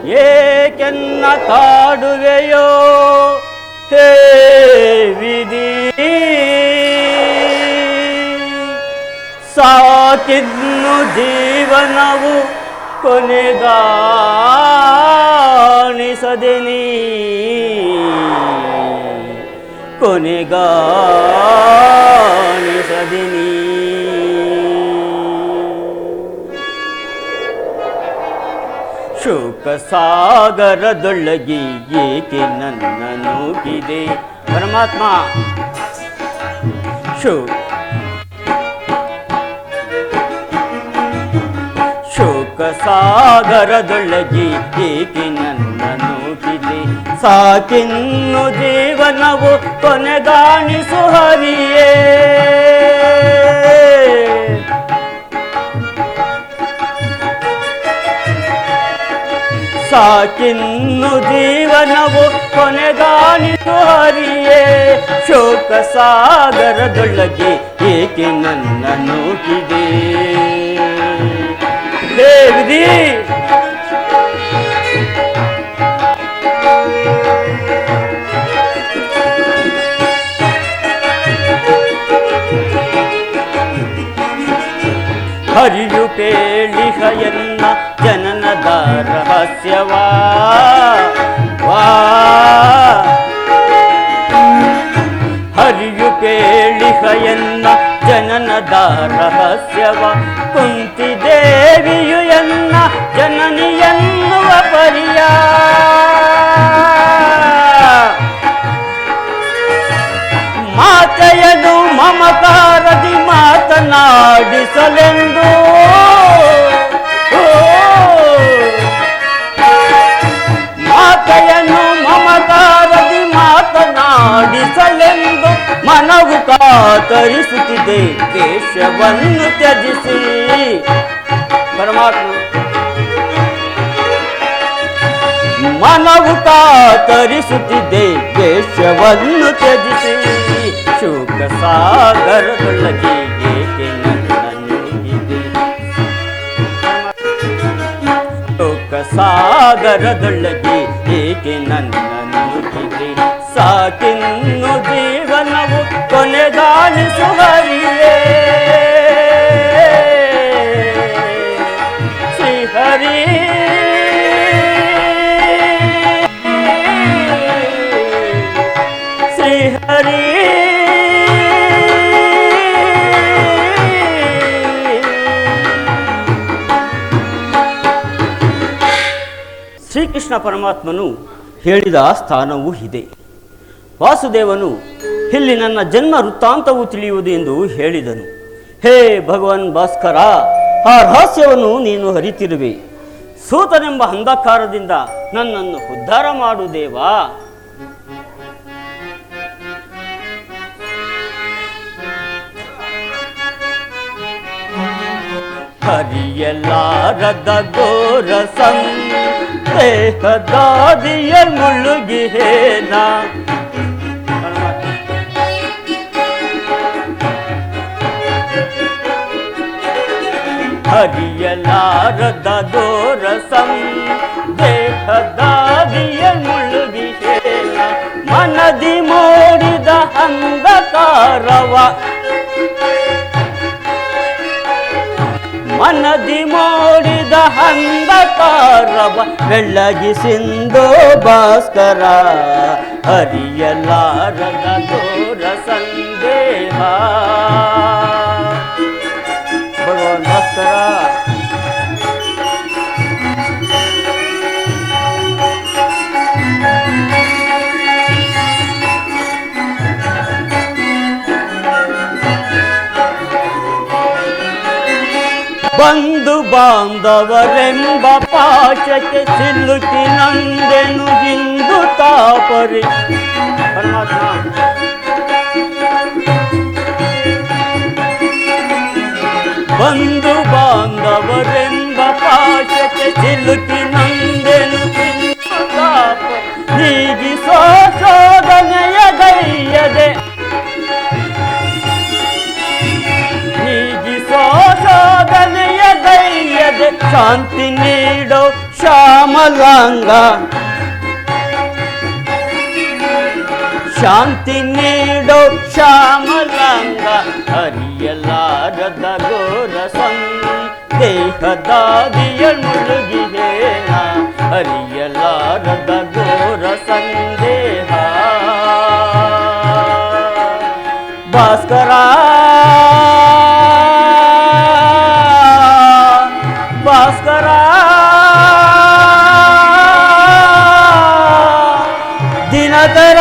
ಏಕೆನ್ನ ಕಾಡುವೆಯೋ ಹೇ ವಿಧಿ, ಸಾಕಿನ್ನು ಜೀವನವು ಕೊನೆಗಾಣಿಸದೆ ನೀ, ಕೊನೆಗಾಣಿಸದೆ ನೀ. ಶೋಕ ಸಾಗರದೊಳಗೆ ಏಕೆ ನನ್ನ ನೂಕಿದೆ ಪರಮಾತ್ಮ. ಶೋಕ ಸಾಗರದೊಳಗೆ ಏಕೆ ನನ್ನ ನೂಕಿದೆ, ಸಾಕಿನ್ನು ಜೀವನವು ಕೊನೆಗಾಣಿಸು ಹರಿಯೇ. ಸಾಕಿನ್ನು ಜೀವನವು ಕೊನೆಗಾಣಿಸು ಹರಿಯೇ, ಶೋಕ ಸಾಗರದೊಳಗೆ ಏಕೆ ನನ್ನ ನೂಕಿದೆ. ಹೇ ವಿಧಿ, ಹರಿಯು ಕೇಳಿಹ ಎನ್ನ ಜನನದ ರಹಸ್ಯವಾ, ಹರಿಯು ಕೇಳಿಹ ಎನ್ನ ಜನನದ ರಹಸ್ಯವ, ಕುಂತಿ ದೇವಿಯು ಎನ್ನ ಜನನಿ ಎನ್ನುವ ಪರಿಯ. ಮಾತೆಯನು ಮಮಕಾರದಿ ಮಾತನಾಡಿಸಲೆಂದು, ಮಾತೆಯನು ಮಮಕಾರದಿ ಮಾತನಾಡಿಸಲೆಂದು ಮನವು ಕಾತರಿಸುತ್ತಿದೆ ದೇಶವನ್ನು ತ್ಯಜಿಸಿ. ಪರಮಾತ್ಮ, ಮನವು ಕಾತರಿಸುತ್ತಿದೆ ದೇಶವನ್ನು ತ್ಯಜಿಸಿ. ಶೋಕ ಸಾಗರದೊಳಗೆ ಏಕೆ ನನ್ನನ್ನು ಇದೆ, ಶೋಕ ಸಾಗರದೊಳಗೆ ಏಕೆ ನನ್ನನ್ನು ಇದೆ, ಸಾಕಿನ್ನು ಜೀವನವು ಕೊನೆಗಾಣಿಸು ಹರಿಯೇ. ಶ್ರೀಹರಿ ಶ್ರೀಹರಿ ಶ್ರೀಕೃಷ್ಣ ಪರಮಾತ್ಮನು ಹೇಳಿದ ಸ್ಥಾನವೂ ಇದೆ. ವಾಸುದೇವನು ಇಲ್ಲಿ ನನ್ನ ಜನ್ಮ ವೃತ್ತಾಂತವು ತಿಳಿಯುವುದು ಎಂದು ಹೇಳಿದನು. ಹೇ ಭಗವಾನ್ ಭಾಸ್ಕರ, ಆ ರಹಸ್ಯವನ್ನು ನೀನು ಹರಿತಿರುವೆ. ಸೂತನೆಂಬ ಅಂಧಕಾರದಿಂದ ನನ್ನನ್ನು ಉದ್ಧಾರ ಮಾಡು ದೇವಾ. ಹರಿಯಲಾರದ ಘೋರ ಸಂದೇಹದಾದಿಯ ಮುಳುಗಿಹೇನ, ಹರಿಯಲಾರದ ಘೋರ ಸಂದೇಹದಾದಿಯ ಮುಳುಗಿಹೇನ, ಮನದಿ ಮೂಡಿದ ಅಂಧಕಾರವ, ಮನದಿ ಮೂಡಿದ ಅಂಧಕಾರವ ಬೆಳಗಿಸಿಂದೋ ಭಾಸ್ಕರ. ಹರಿಯಲಾರದ ಘೋರ ಸಂದೇಹ. ಭಗವಾನ್ ಭಾಸ್ಕರ, ಬಂಧು ಬಾಂಧವರೆಂಬ ಪಾಶಕ್ಕೆ ಸಿಲುಕಿ ನಂದೆನು ಇಂದು ತಾಪರಿ. ಪರಮಾತ್ಮ, ಬಂಧು ಬಾಂಧವರೆಂಬ ಪಾಶಕ್ಕೆ ಸಿಲುಕಿ ನಂದೆನು ಇಂದು ತಾಪರಿ. ನೀಗಿಸೋ ಶೋಧನೆಯ ಗೈಯದೆ, ನೀಗಿಸೋ ಶೋಧನೆಯ ಗೈಯದೆ ಶಾಂತಿ ನೀಡೋ ಶ್ಯಾಮಲಾಂಗ, ಶಾಂತಿ ನೀಡೋ ಶ್ಯಾಮಲಾಂಗ, ಹರಿಯಲಾರದ ಘೋರ ಸಂದೇಹದಾದಿಯ ಮುಳುಗಿಹೇನ, ಹರಿಯಲಾರದ ಘೋರ ಸಂದೇಹ. ಭಾಸ್ಕರ ಭಾಸ್ಕರ ದಿನಕರ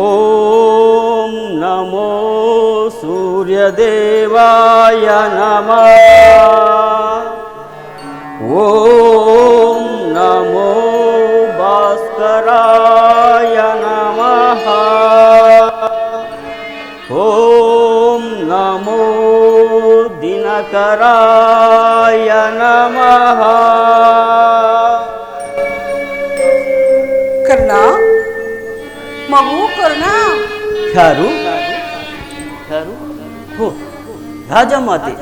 ಓಂ ನಮೋ ಸೂರ್ಯದೇವಾಯ ನಮಃ. ಓಂ ನಮೋ ಭಾಸ್ಕರಾಯ ನಮಃ. ಓಂ ನಮೋ ದಿನಕರಾಯ ನಮಃ. ಕರ್ಣ, ಮಗು ಕರ್ಣ. ಯಾರು ಯಾರು? ಹೋ, ರಾಜಮಾತೆ,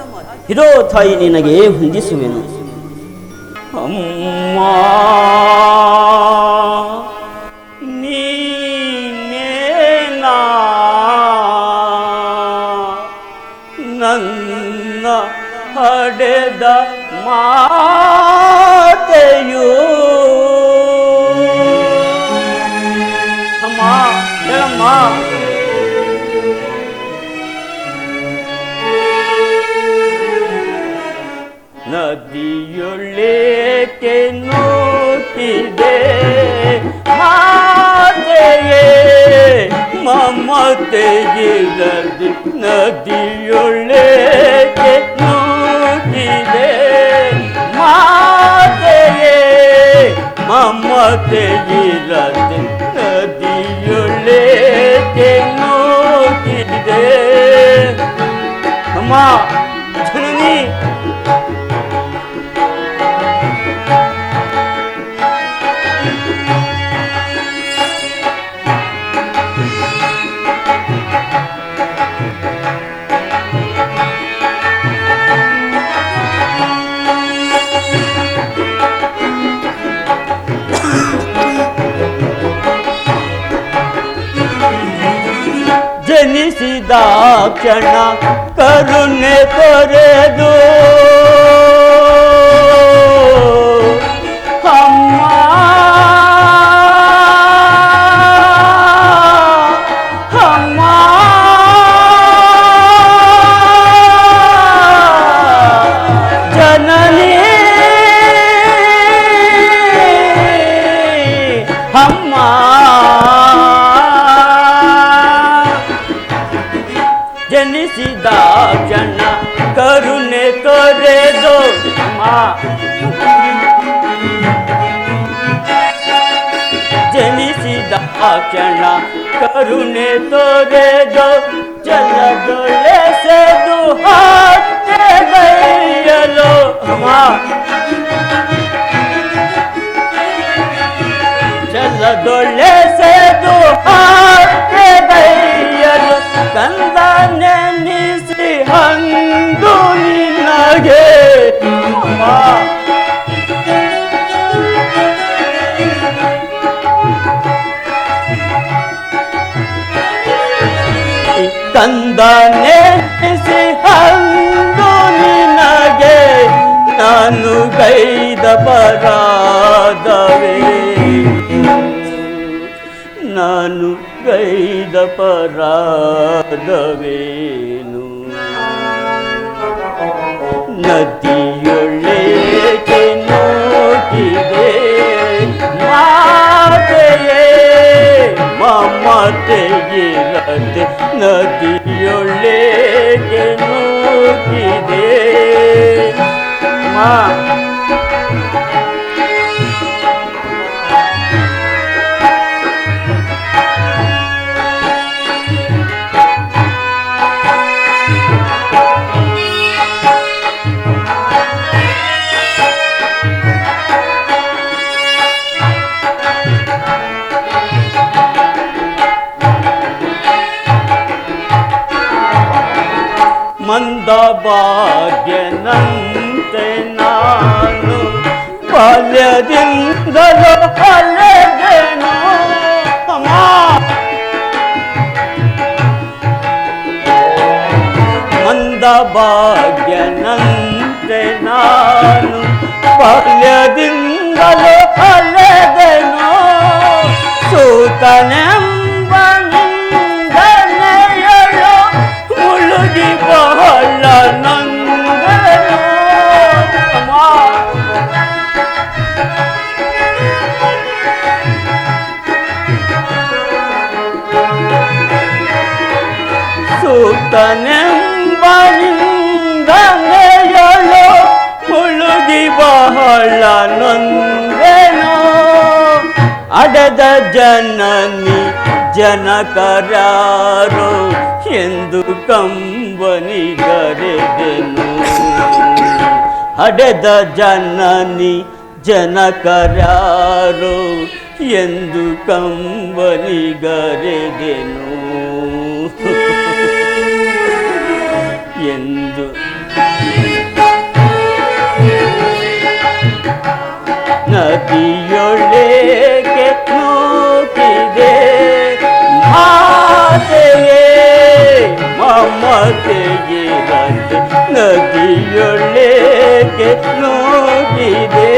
ಇರೋ ತಾಯಿ ನಿನಗೆ ವಂದಿಸುವೆನು. ಅಮ್ಮ ನೀನೇನಾ ನನ್ನ ಹಡೆದ ಮಾತೆಯು? ಅಮ್ಮ ಹೇಳಮ್ಮ. ನದಿಯೊಳಕ್ಕೆ ನೂಕಿದೆ ಮಾತೆಯೇ ಮಮತೆಯಿರದು, ನದಿಯೊಳಕ್ಕೆ ನೂಕಿದೆ ಮಾತೆಯೇ ಮಮತೆಯಿರದು, ನದಿಯೊಳಕ್ಕೆ ನೂಕಿದೆ. ಅಮ್ಮ ಜನನಿ, ಜನಿಸಿದ ಕ್ಷಣ ಕರುಣೆ ತೊರೆದು ಅಮ್ಮ ಅಮ್ಮ ಜನನಿ ಅಮ್ಮ ಜನಿಸಿದ ಕ್ಷಣ ಕರುಣೆ ತೊರೆದು ಅಮ್ಮ, ಜನಿಸಿದ ಕ್ಷಣ ಕರುಣೆ ತೊರೆದು ಜಲದೊಳೆಸೆದು ಹತ್ಯೆಗೈಯಲು ಅಮ್ಮ, ಜಲದೊಳೆಸೆದು ಹತ್ಯೆಗೈಯಲು ಕಂದ ನೆನೆಸಿ ಹಂದು ನಿನಗೆ ಅಮ್ಮ. ಕಂದ ನೆನೆಸಿ ಹಂದು ನಿನಗೆ ನಾನು ಗೈದ ಪರಾಧವೇ, ನಾನು ಗೈದ ಪರಾಧವೇನು. ನದಿಯೊಳಗೆ ನೋಡಿದೆ ಮಾತೆಯೇ ಮಮತೆಯಿರದೆ, ನದಿಯೊಳಗೆ ನೋಡಿದೆ ಮಾ. ಮಂದ ಭಾಗ್ಯನಂತೆ ನಾನು ಬಾಲ್ಯದಿಂದಲೂ ಅಲೆದೆನು ಅಮ್ಮ. ಮಂದ ಭಾಗ್ಯನಂತೆ ನಾನು ಬಾಲ್ಯದಿಂದಲೂ ಅಲೆದೆನು ಸೂತನೆಂಬ ನಿಂದನೆಯಳು ಮುಳುಗಿ ಬಹಳ ನೊಂದೆನು ಅಮ್ಮ. ಸೂತನೆಂಬ ನಿಂದನೆಯಳು ಮುಳುಗಿ ಬಹಳ ನೊಂದೆನು ಅಡದ ಜನನಿ ಜನಕರಾರು ಎಂದು ಕಂಬನಿಗರೆದೆನು ಹಡೆದ ಜನನಿ ಜನಕರಾರು ಎಂದು ಕಂಬನಿಗರೆದೆನು ಎಂದು ನದಿಯೊಳಗೆ ನೂಕಿದೆ ಮಾತೆಯೇ ಮಮತೆಯಿರಂತೆ ನದಿಯೊಳಗೆ ನೂಕಿದೆ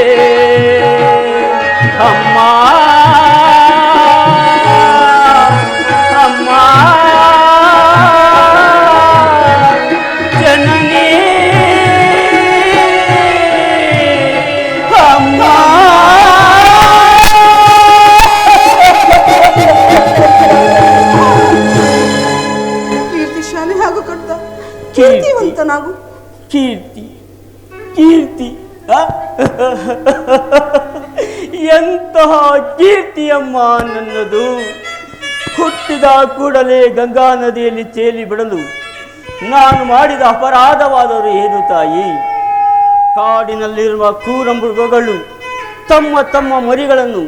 ಅಮ್ಮ ಅಮ್ಮ ಜನನಿ ಅಮ್ಮ. ಕೀರ್ತಿ ಶಾಲೆ ಹಾಗೂ ಕಟ್ಟ ಕೀರ್ತಿವಂತನಾಗು. ಕೀರ್ತಿ ಕೀರ್ತಿ ಎಂತಹ ಕೀರ್ತಿಯಮ್ಮ ನನ್ನದು. ಹುಟ್ಟಿದ ಕೂಡಲೇ ಗಂಗಾ ನದಿಯಲ್ಲಿ ತೇಲಿ ಬಿಡಲು ನಾನು ಮಾಡಿದ ಅಪರಾಧವಾದರೂ ಏನು ತಾಯಿ? ಕಾಡಿನಲ್ಲಿರುವ ಕ್ರೂರ ಮೃಗಗಳು ತಮ್ಮ ತಮ್ಮ ಮರಿಗಳನ್ನು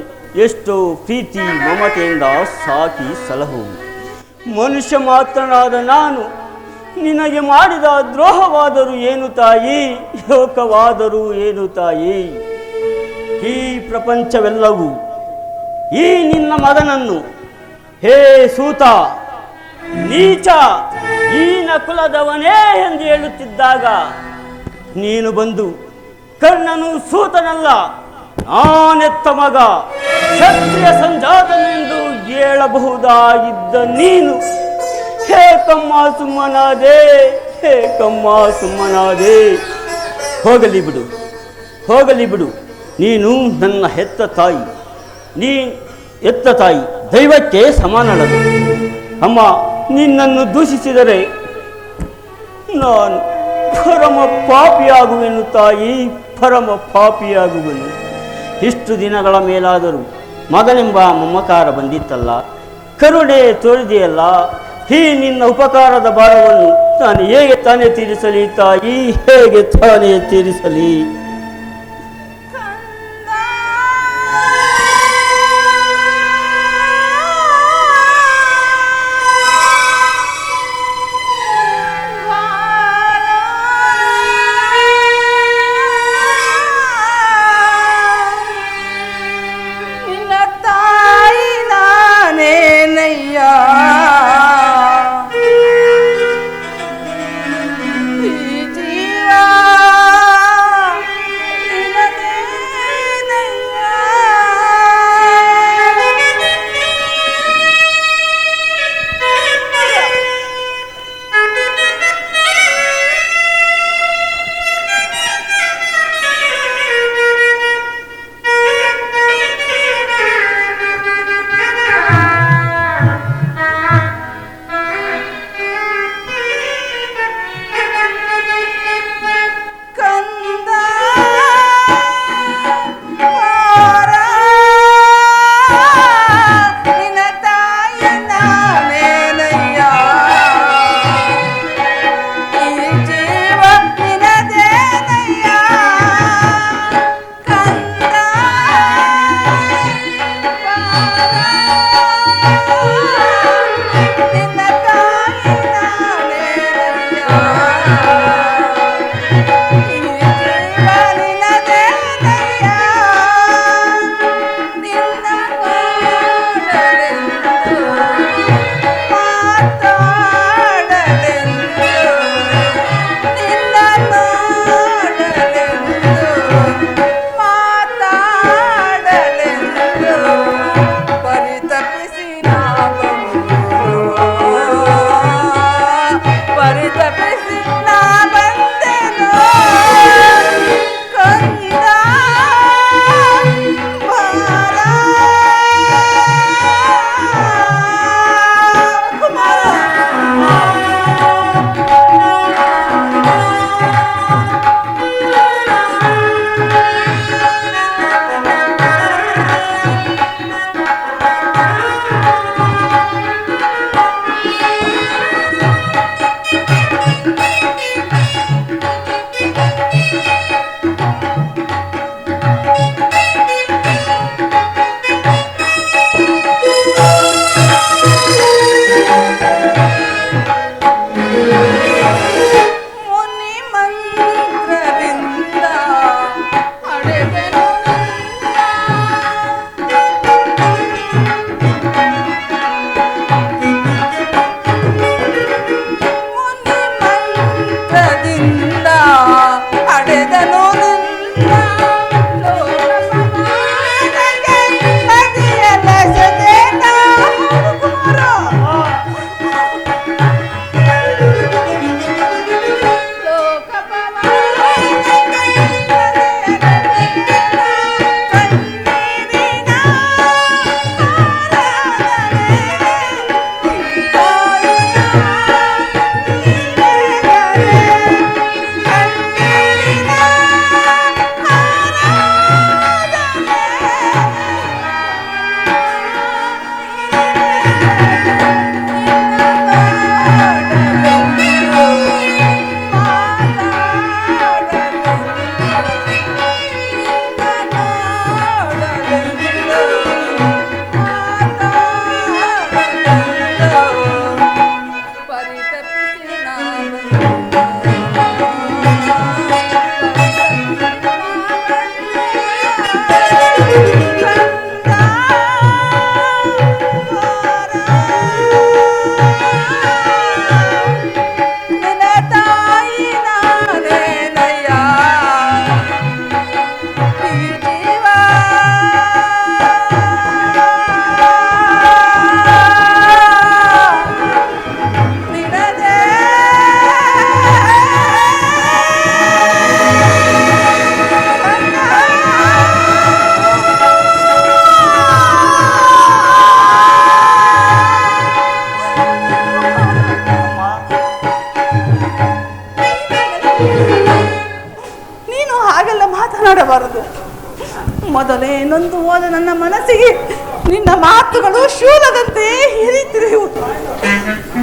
ಎಷ್ಟೋ ಪ್ರೀತಿ ಮಮತೆಯಿಂದ ಸಾಕಿ ಸಲಹುವು. ಮನುಷ್ಯ ಮಾತ್ರನಾದ ನಾನು ನಿನಗೆ ಮಾಡಿದ ದ್ರೋಹವಾದರೂ ಏನು ತಾಯಿ? ಲೋಕವಾದರೂ ಏನು ತಾಯಿ? ಈ ಪ್ರಪಂಚವೆಲ್ಲವೂ ಈ ನಿನ್ನ ಮಗನನ್ನು ಹೇ ಸೂತ ನೀಚ ಈ ನಕುಲದವನೇ ಎಂದು ಹೇಳುತ್ತಿದ್ದಾಗ ನೀನು ಬಂದು ಕರ್ಣನು ಸೂತನಲ್ಲ ನಾನೆತ್ತ ಮಗ ಕ್ಷತ್ರಿಯ ಸಂಜಾತನೆಂದು ಹೇಳಬಹುದಾಗಿದ್ದ ನೀನು ಹೇಕಮ್ಮ ಸುಮ್ಮನಾದೆ, ಹೇಕಮ್ಮ ಸುಮ್ಮನಾದೆ. ಹೋಗಲಿ ಬಿಡು, ಹೋಗಲಿ ಬಿಡು. ನೀನು ನನ್ನ ಹೆತ್ತ ತಾಯಿ, ನೀ ಎತ್ತ ತಾಯಿ ದೈವಕ್ಕೆ ಸಮಾನಳದು. ಅಮ್ಮ, ನಿನ್ನನ್ನು ದೂಷಿಸಿದರೆ ನಾನು ಪರಮ ಪಾಪಿಯಾಗುವೆನು ತಾಯಿ, ಪರಮ ಪಾಪಿಯಾಗುವೆನು. ಇಷ್ಟು ದಿನಗಳ ಮೇಲಾದರೂ ಮಗನೆಂಬ ಮಮಕಾರ ಬಂದಿತ್ತಲ್ಲ, ಕರುಣೆ ತೋರಿದೆಯಲ್ಲ. ಈ ನಿನ್ನ ಉಪಕಾರದ ಭಾರವನ್ನು ನಾನು ಹೇಗೆ ತಾನೇ ತೀರಿಸಲಿ ತಾಯಿ, ಹೇಗೆ ತಾನೇ ತೀರಿಸಲಿ? ಮೊದಲೇ ನೊಂದು ಹೋದ ನನ್ನ ಮನಸ್ಸಿಗೆ ನಿನ್ನ ಮಾತುಗಳು ಶೂಲದಂತೆ ಹಿರಿತಿರುವುದು.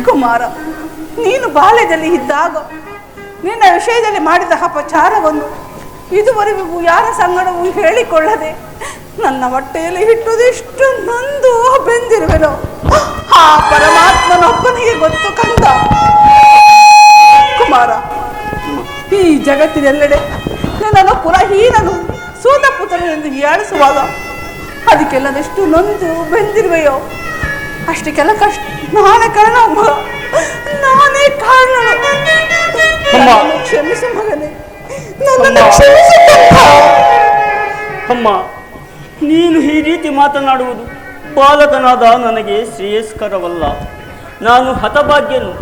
ಕುಮಾರ, ನೀನು ಬಾಲ್ಯದಲ್ಲಿ ಇದ್ದಾಗ ನಿನ್ನ ವಿಷಯದಲ್ಲಿ ಮಾಡಿದ ಅಪಚಾರವನ್ನು ಇದುವರೆಗೂ ಯಾರ ಸಂಗಡವೂ ಹೇಳಿಕೊಳ್ಳದೆ ನನ್ನ ಹೊಟ್ಟೆಯಲ್ಲಿ ಇಟ್ಟುದಿಷ್ಟು ನೊಂದು ಬೆಂದಿರುವೆನೋ ಆ ಪರಮಾತ್ಮನೊಬ್ಬನಿಗೆ ಗೊತ್ತು ಕಂದ. ಕುಮಾರ, ಈ ಜಗತ್ತಿನೆಲ್ಲೆಡೆ ನನ್ನನ್ನು ಪುರಹೀನನು ಸೂತ ಪುತ್ರನು ಎಂದು ಹೀಯಾಳಿಸುವಾಗ ಅದಕ್ಕೆಲ್ಲದೆಷ್ಟು ನೊಂದು ಬೆಂದಿರುವೆಯೋ ಅಷ್ಟಕ್ಕೆಲ್ಲ ಕಷ್ಟ ನಾನೇ ಕಾರಣ. ನಾನೇ ಕಾರಣಳು. ಕ್ಷಮಿಸು ಮಗನೇ, ನನ್ನನ್ನು ಕ್ಷಮಿಸು. ಅಮ್ಮ, ನೀನು ಈ ರೀತಿ ಮಾತನಾಡುವುದು ಬಾಲಕನಾದ ನನಗೆ ಶ್ರೇಯಸ್ಕರವಲ್ಲ. ನಾನು ಹತಭಾಗ್ಯನು.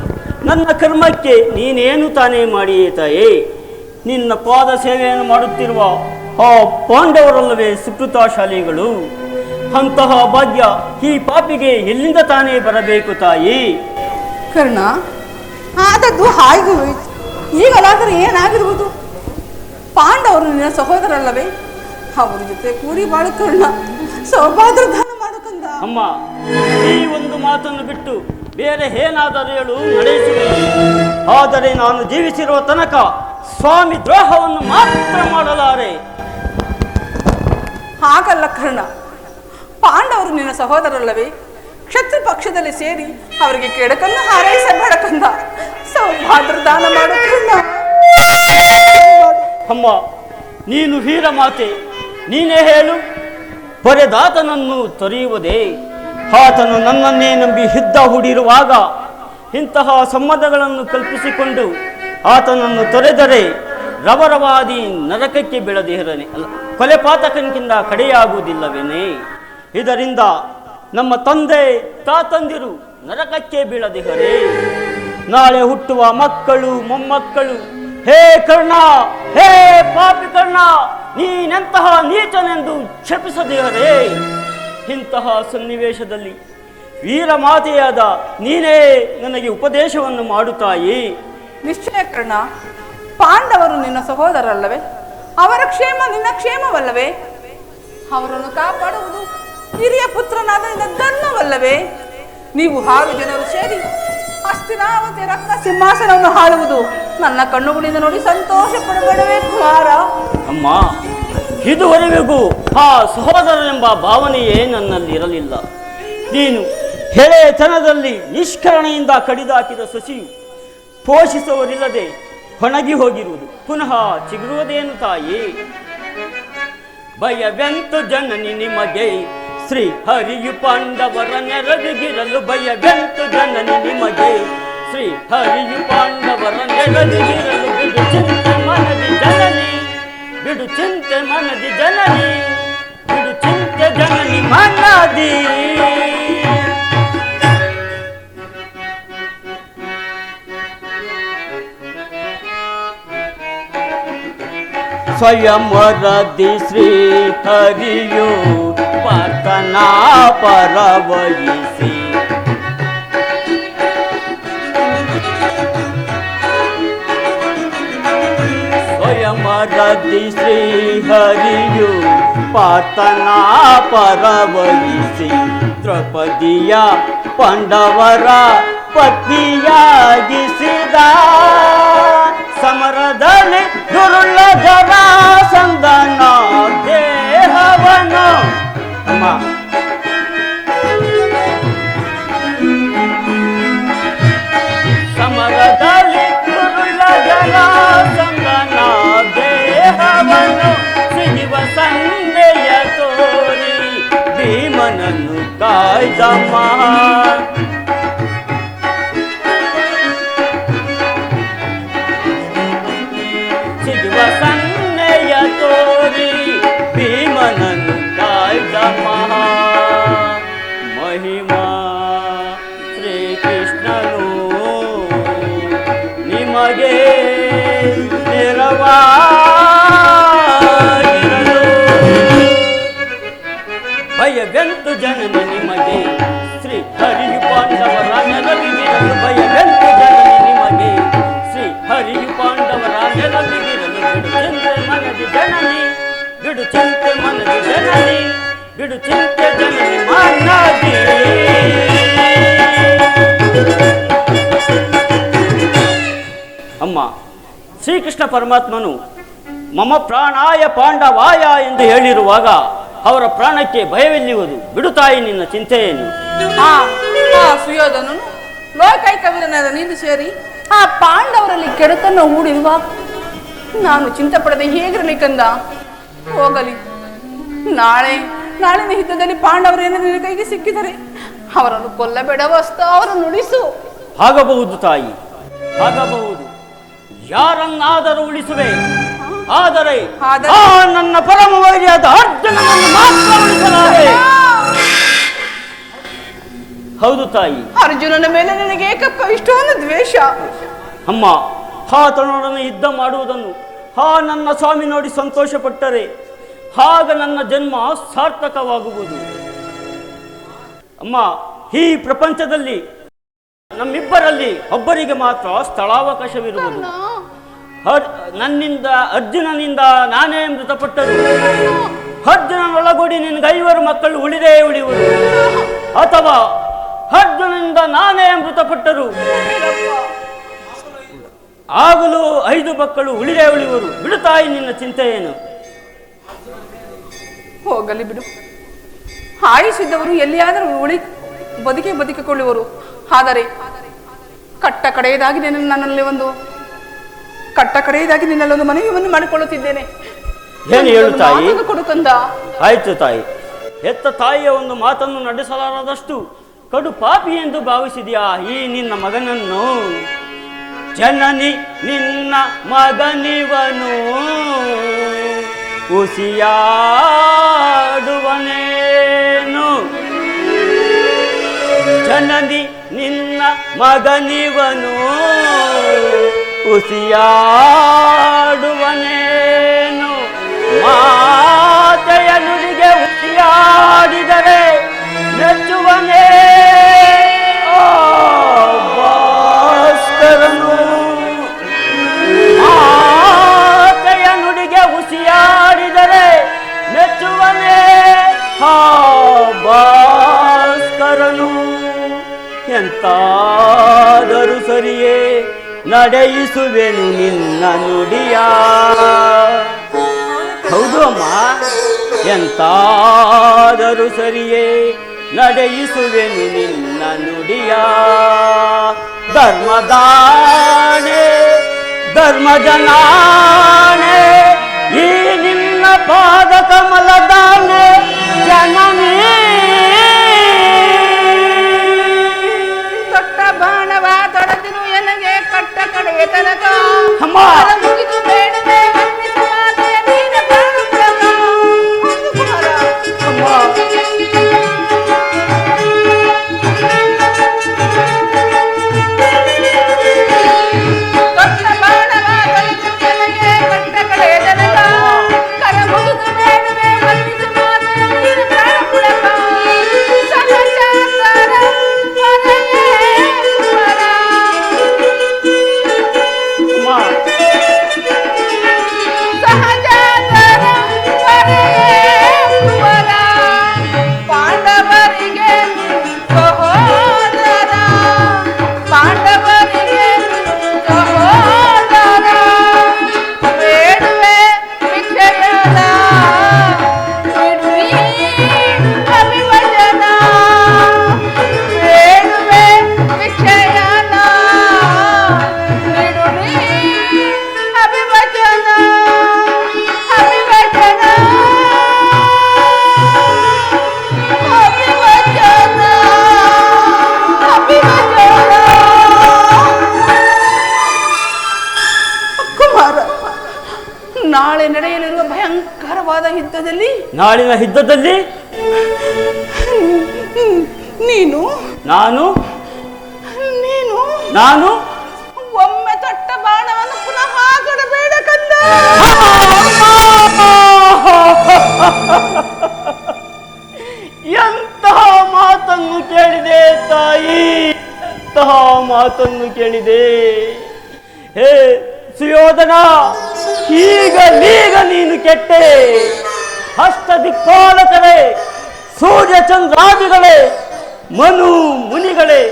ನನ್ನ ಕರ್ಮಕ್ಕೆ ನೀನೇನು ತಾನೇ ಮಾಡಿಯೇ ತಾಯೇ? ನಿನ್ನ ಪಾದ ಸೇವೆಯನ್ನು ಮಾಡುತ್ತಿರುವ ಆ ಪಾಂಡವರಲ್ಲವೇ ಸುಕೃತಾಶಾಲಿಗಳು? ಅಂತಹ ಭಾಗ್ಯ ಈ ಪಾಪಿಗೆ ಎಲ್ಲಿಂದ ತಾನೇ ಬರಬೇಕು ತಾಯಿ? ಕರ್ಣ, ಆದದ್ದು ಹಾಗೆ ಹೋಯಿತು. ಈಗಲಾದರೆ ಏನಾಗಿರುವುದು? ಪಾಂಡವರು ನಿನ್ನ ಸಹೋದರಲ್ಲವೇ? ಅವರ ಜೊತೆ ಕೂಡಿ ಬಾಳು ಕರ್ಣ. ಸೌಭಾದ್ರ ದಾನ ಮಾಡಕಂದ. ಅಮ್ಮ, ಈ ಒಂದು ಮಾತನ್ನು ಬಿಟ್ಟು ಬೇರೆ ಏನಾದರೂ ಹೇಳು ನಡೆಸುವೆ. ಆದರೆ ನಾನು ಜೀವಿಸಿರುವ ತನಕ ಸ್ವಾಮಿ ದ್ರೋಹವನ್ನು ಮಾತ್ರ ಮಾಡಲಾರೆ. ಹಾಗಲ್ಲ ಕರ್ಣ, ಪಾಂಡವರು ನಿನ್ನ ಸಹೋದರಲ್ಲವೇ? ಕ್ಷತ್ರಿ ಪಕ್ಷದಲ್ಲಿ ಸೇರಿ ಅವರಿಗೆ ಕೆಡಕನ್ನು ಹಾರೈಸಬೇಡ ಕಂದ. ಸೌಭಾದ್ರ ದಾನ ಮಾಡು ಕರ್ಣ. ಅಮ್ಮ, ನೀನು ವೀರ ಮಾತೆ, ನೀನೇ ಹೇಳು. ಪೊರೆದಾತನನ್ನು ತೊರೆಯುವುದೇ? ಆತನು ನನ್ನನ್ನೇ ನಂಬಿ ಯುದ್ಧ ಹೂಡಿರುವಾಗ ಇಂತಹ ಸಂಬಂಧಗಳನ್ನು ಕಲ್ಪಿಸಿಕೊಂಡು ಆತನನ್ನು ತೊರೆದರೆ ರವರವಾದಿ ನರಕಕ್ಕೆ ಬೀಳದಿರನೆ ಅಲ್ಲ, ಕೊಲೆಪಾತಕನಿಂದ ಕಡೆಯಾಗುವುದಿಲ್ಲವೇನೆ? ಇದರಿಂದ ನಮ್ಮ ತಂದೆ ತಾತಂದಿರು ನರಕಕ್ಕೆ ಬೀಳದಿಹರೇ? ನಾಳೆ ಹುಟ್ಟುವ ಮಕ್ಕಳು ಮೊಮ್ಮಕ್ಕಳು ಹೇ ಕರ್ಣ, ಹೇ ಪಾಪಿ ಕರ್ಣ, ನೀನೆಂತಹ ನೀಚನೆಂದು ಕ್ಷಪಿಸದಿಹರೇ? ಇಂತಹ ಸನ್ನಿವೇಶದಲ್ಲಿ ವೀರಮಾತೆಯಾದ ನೀನೇ ನನಗೆ ಉಪದೇಶವನ್ನು ಮಾಡುತ್ತಾಯಿ. ನಿಶ್ಚಯ ಕರ್ಣ, ಪಾಂಡವರು ನಿನ್ನ ಸಹೋದರಲ್ಲವೇ? ಅವರ ಕ್ಷೇಮ ನಿನ್ನ ಕ್ಷೇಮವಲ್ಲವೇ? ಅವರನ್ನು ಕಾಪಾಡುವುದು ಹಿರಿಯ ಪುತ್ರನಾದ ನಿನ್ನ ಧರ್ಮವಲ್ಲವೇ? ನೀವು 6 ಜನರು ಸೇರಿ ಹಸ್ತಿನಾವತಿ ರತ್ನ ಸಿಂಹಾಸನವನ್ನು ಹಾಳುವುದು ನನ್ನ ಕಣ್ಣುಗಳಿಂದ ನೋಡಿ ಸಂತೋಷ ಪಡಬೇಡವೇ ಕುಮಾರ? ಅಮ್ಮ, ಇದುವರೆಗೂ ಆ ಸಹೋದರನೆಂಬ ಭಾವನೆಯೇ ನನ್ನಲ್ಲಿ ಇರಲಿಲ್ಲ. ನೀನು ಹೆಳೆತನದಲ್ಲಿ ನಿಷ್ಕರಣೆಯಿಂದ ಕಡಿದಾಕಿದ ಸಸಿಯು ಪೋಷಿಸುವರಿಲ್ಲದೆ ಹೊಣಗಿ ಹೋಗಿರುವುದು ಪುನಃ ಚಿಗುರುವುದೇನು ತಾಯಿ? ಭಯವೆಂತು ಜನನಿ ನಿಮಗೆ, ಶ್ರೀ ಹರಿಯು ಪಾಂಡವರ ನೆರವಿಗಿರಲು. ಭಯವೆಂತು ಜನನಿ ನಿಮಗೆ, ಶ್ರೀ ಹರಿಯು ಪಾಂಡವರ ನೆರವಿಗಿರಲು. ಬಿಡು ಚಿಂತೆ ಮನದಿ ಜನನಿ, ಬಿಡು ಚಿಂತೆ ಮನದಿ ಜನನಿ, ಬಿಡು ಚಿಂತೆ ಜನನಿ ಮನದಿ. ಸ್ವಯಂವರದಿ ಶ್ರೀ ಹರಿಯು ಪಾರ್ಥನ ಪರವಯಿಸಿ. ಸ್ವಯಂವರದಿ ಶ್ರೀ ಹರಿಯು ಪಾರ್ಥನ ಪರವಯಿಸಿ. ದ್ರೌಪದಿಯ ಪಾಂಡವರ ಪತ್ನಿಯಾಗಿಸಿದ. ಸಮರದಲ್ಲಿ ದುರುಳ ಜರಾಸಂಧನ ದೇಹವನು. ಅಮ್ಮ, ಸಮರದಲ್ಲಿ ದುರುಳ ಜರಾಸಂಧನ ದೇಹವನು ಸಿಗುವ ಸಂದೇಯ ತೋರಿ ಭೀಮನನ್ನು ಕಾಯ್ದಮ್ಮ. ಸನ್ನೆಯ ತೋರಿ ಭೀಮನನ್ನು ಕಾಯ್ದ ಮಹಾ ಬಿಡು ಚಿಂತೆ ಜನನಿ ಮಾನಾಗಿ. ಅಮ್ಮ, ಶ್ರೀಕೃಷ್ಣ ಪರಮಾತ್ಮನು ಮಮ ಪ್ರಾಣಾಯ ಪಾಂಡವಾಯ ಎಂದು ಹೇಳಿರುವಾಗ ಅವರ ಪ್ರಾಣಕ್ಕೆ ಭಯವೆಲ್ಲಿಯುವುದು? ಬಿಡುತ್ತಾಯಿ ನಿನ್ನ ಚಿಂತೆಯನ್ನು. ಸುಯೋಧನನು ಲೋಕೈಕವೀರನಾದ ನೀನು ಸೇರಿ ಆ ಪಾಂಡವರಲ್ಲಿ ಕೆಡುಕನ್ನು ಹೂಡಿರುವಾಗ ನಾನು ಚಿಂತೆ ಪಡದೆ ಹೇಗಿರಲಿ ಕಂದ? ಹೋಗಲಿ, ನಾಳಿನ ಯುದ್ಧದಲ್ಲಿ ಪಾಂಡವರೇನು ನಿನ್ನ ಕೈಗೆ ಸಿಕ್ಕಿದರೆ ಅವರನ್ನು ಕೊಲ್ಲಬೇಡ ವಸ್ತು, ಅವರನ್ನು ಉಳಿಸು. ಆಗಬಹುದು ತಾಯಿ, ಆಗಬಹುದು. ಯಾರನ್ನಾದರೂ ಉಳಿಸುವೆ, ಆದರೆ ನನ್ನ ಪರಮ ವೈರಿಯಾದ ಅರ್ಜುನನನ್ನು ಮಾತ್ರ ಉಳಿಸಲಾರೆ. ಹೌದು ತಾಯಿ. ಅರ್ಜುನನ ಮೇಲೆ ನಿನಗೆ ಏಕಪ್ಪ ಇಷ್ಟೊಂದು ದ್ವೇಷ? ಅಮ್ಮ, ಆತನೊಡನೆ ಯುದ್ಧ ಮಾಡುವುದನ್ನು ನನ್ನ ಸ್ವಾಮಿ ನೋಡಿ ಸಂತೋಷ ಪಟ್ಟರೆ ಆಗ ನನ್ನ ಜನ್ಮ ಸಾರ್ಥಕವಾಗುವುದು. ಅಮ್ಮ, ಈ ಪ್ರಪಂಚದಲ್ಲಿ ನಮ್ಮಿಬ್ಬರಲ್ಲಿ ಒಬ್ಬರಿಗೆ ಮಾತ್ರ ಸ್ಥಳಾವಕಾಶವಿರುವುದು. ಅರ್ಜುನನಿಂದ ನಾನೇ ಮೃತಪಟ್ಟರು. ಅರ್ಜುನನೊಳಗೂಡಿ ನಿನಗೆ 5 ಮಕ್ಕಳು ಉಳಿದೇ ಉಳಿಯುವರು, ಅಥವಾ ಅರ್ಜುನನಿಂದ ನಾನೇ ಮೃತಪಟ್ಟರು ಆಗಲೂ 5 ಮಕ್ಕಳು ಉಳಿದೇ ಉಳಿಯುವರು. ಬಿಡುತ್ತಾಯಿ ನಿನ್ನ ಚಿಂತೆ ಏನು? ಹೋಗಲಿ ಬಿಡು. ಆಯುಸಿದ್ದವರು ಎಲ್ಲಿಯಾದರೂ ಬದುಕಿಕೊಳ್ಳುವರು. ಆದರೆ ಕಟ್ಟ ಕಡೆಯದಾಗಿ ನನ್ನಲ್ಲಿ ಒಂದು ಮನವಿಯನ್ನು ಮಾಡಿಕೊಳ್ಳುತ್ತಿದ್ದೇನೆ. ಏನು ಹೇಳು ತಾಯಿ? ಕೊಡುಕಂದ. ಆಯ್ತು ತಾಯಿ. ಹೆತ್ತ ತಾಯಿಯ ಒಂದು ಮಾತನ್ನು ನಡೆಸಲಾರದಷ್ಟು ಕಡು ಪಾಪಿ ಎಂದು ಭಾವಿಸಿದ್ಯಾ ಈ ನಿನ್ನ ಮಗನನ್ನು? ಜನನಿ ನಿನ್ನ ಮಗನಿವನು ಉಸಿಯಾಡುವನೇನು? ಜನನಿ ನಿನ್ನ ಮಗನಿವನು ಉಸಿಯಾಡುವನೇನು? ಮಾತೆಯ ನುಡಿಗೆ ಉಸಿಯಾಡಿದರೆ ಮೆಚ್ಚುವನೇ ಭಾಸ್ಕರನು. ಮಾತೆಯ ನುಡಿಗೆ ಉಸಿಯಾಡಿದರೆ ಮೆಚ್ಚುವನೇ ಭಾಸ್ಕರನು. ಎಂತಾದರೂ ಸರಿಯೇ ನಡೆಯಿಸುವೆನು ನಿನ್ನ ನುಡಿಯ. ಹೌದು ಅಮ್ಮ, ಎಂತಾದರೂ ಸರಿಯೇ ನಡೆಯಿಸುವೆನು ನಿನ್ನ ನುಡಿಯ. ಧರ್ಮದಾನೆ ಧರ್ಮಜನಾನೆ ಈ ನಿನ್ನ ಪಾದ ಕಮಲದಾನೆ ಜನನೇ. ದೊಡ್ಡ ಬಾಣವ ತೊಡೆದಿರು ಎನಗೆ ಕಟ್ಟ ಕಡೆಯ ತನಕ. ಅಮ್ಮ, ಮುಗಿದು ಬೇಡದೆ ವಂದಿಸುವ ಮಾತೆಯ ನೀನ ಪ್ರಾಣಪ್ರಭ. ಅಮ್ಮ, ದೊಡ್ಡ ಬಾಣವ ತೊಡೆದಿರು ಎನಗೆ ಕಟ್ಟ ಕಡೆಯ ತನಕ. ಕರ ಮುಗಿದು ಬೇಡದೆ ವಂದಿಸುವ ಮಾತೆಯ ನೀನ ಪ್ರಾಣಪ್ರಭ. ಸಹಜಾತರ ಹೊರಗೆ ಕುವರ. ಅಮ್ಮ, ಸಹಜಾತರ ಹೊರಗೆ ಕುವರ. ಪಾಂಡವರಿಗೆ ಸಹೋದರ, ಪಾಂಡವರಿಗೆ ಸಹೋದರ. ಬೇಡುವೆ ವಿಷಯದ ಬಿಡ್ರಿ ಅಭಿವಚನ. ಬೇಡುವೆ ವಿಷಯನ ಬಿಡುರಿ ಅಭಿವಚನ. ಅಭಿವಚನ ಅಭಿವಚನ ಅಭಿವಚನ. ಕುಮಾರ, ನಾಳೆ ನಡೆಯಲಿರುವ ಭಯಂಕರವಾದ ಯುದ್ಧದಲ್ಲಿ ನಾಳಿನ ಯುದ್ಧದಲ್ಲಿ ನೀನು ನಾನು ನೀನು ನಾನು ಒಮ್ಮೆ ತೊಟ್ಟ ಬಾಣವನ್ನು ಪುನಃ ಕೊಡಬೇಡ ಕಂದ. ಎಂತಹ ಮಾತನ್ನು ಕೇಳಿದೆ ತಾಯಿ, ಎಂತಹ ಮಾತನ್ನು ಕೇಳಿದೆ. ಹೇ ಸುಯೋಧನ, ಈಗ ನೀನು ಕೆಟ್ಟೆ. ಅಷ್ಟ ದಿಕ್ಪಾಲಕರೇ, ಸೂರ್ಯ ಚಂದ್ರಾದಿಗಳೇ, ಮನು ಮುನಿಗಳೇ,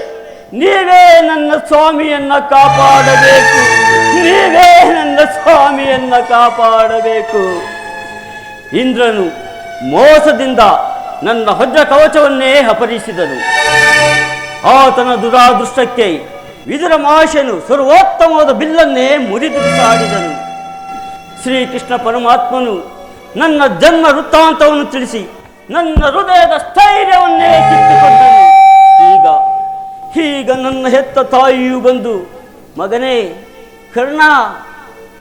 ನೀವೇ ನನ್ನ ಸ್ವಾಮಿಯನ್ನ ಕಾಪಾಡಬೇಕು. ನೀವೇ ನನ್ನ ಸ್ವಾಮಿಯನ್ನ ಕಾಪಾಡಬೇಕು. ಇಂದ್ರನು ಮೋಸದಿಂದ ನನ್ನ ವಜ್ರ ಕವಚವನ್ನೇ ಅಪಹರಿಸಿದನು. ಆತನ ದುರಾದೃಷ್ಟಕ್ಕೆ ವಿದುರ ಮಹರ್ಷಿಯನು ಸರ್ವೋತ್ತಮವಾದ ಬಿಲ್ಲನ್ನೇ ಮುರಿದು ಬಿಸಾಡಿದನು. ಶ್ರೀಕೃಷ್ಣ ಪರಮಾತ್ಮನು ನನ್ನ ಜನ್ಮ ವೃತ್ತಾಂತವನ್ನು ತಿಳಿಸಿ ನನ್ನ ಹೃದಯದ ಸ್ಥೈರ್ಯವನ್ನೇ ಕಿತ್ತುಕೊಂಡನು. ಈಗ ನನ್ನ ಹೆತ್ತ ತಾಯಿಯು ಬಂದು, ಮಗನೇ ಕರ್ಣ,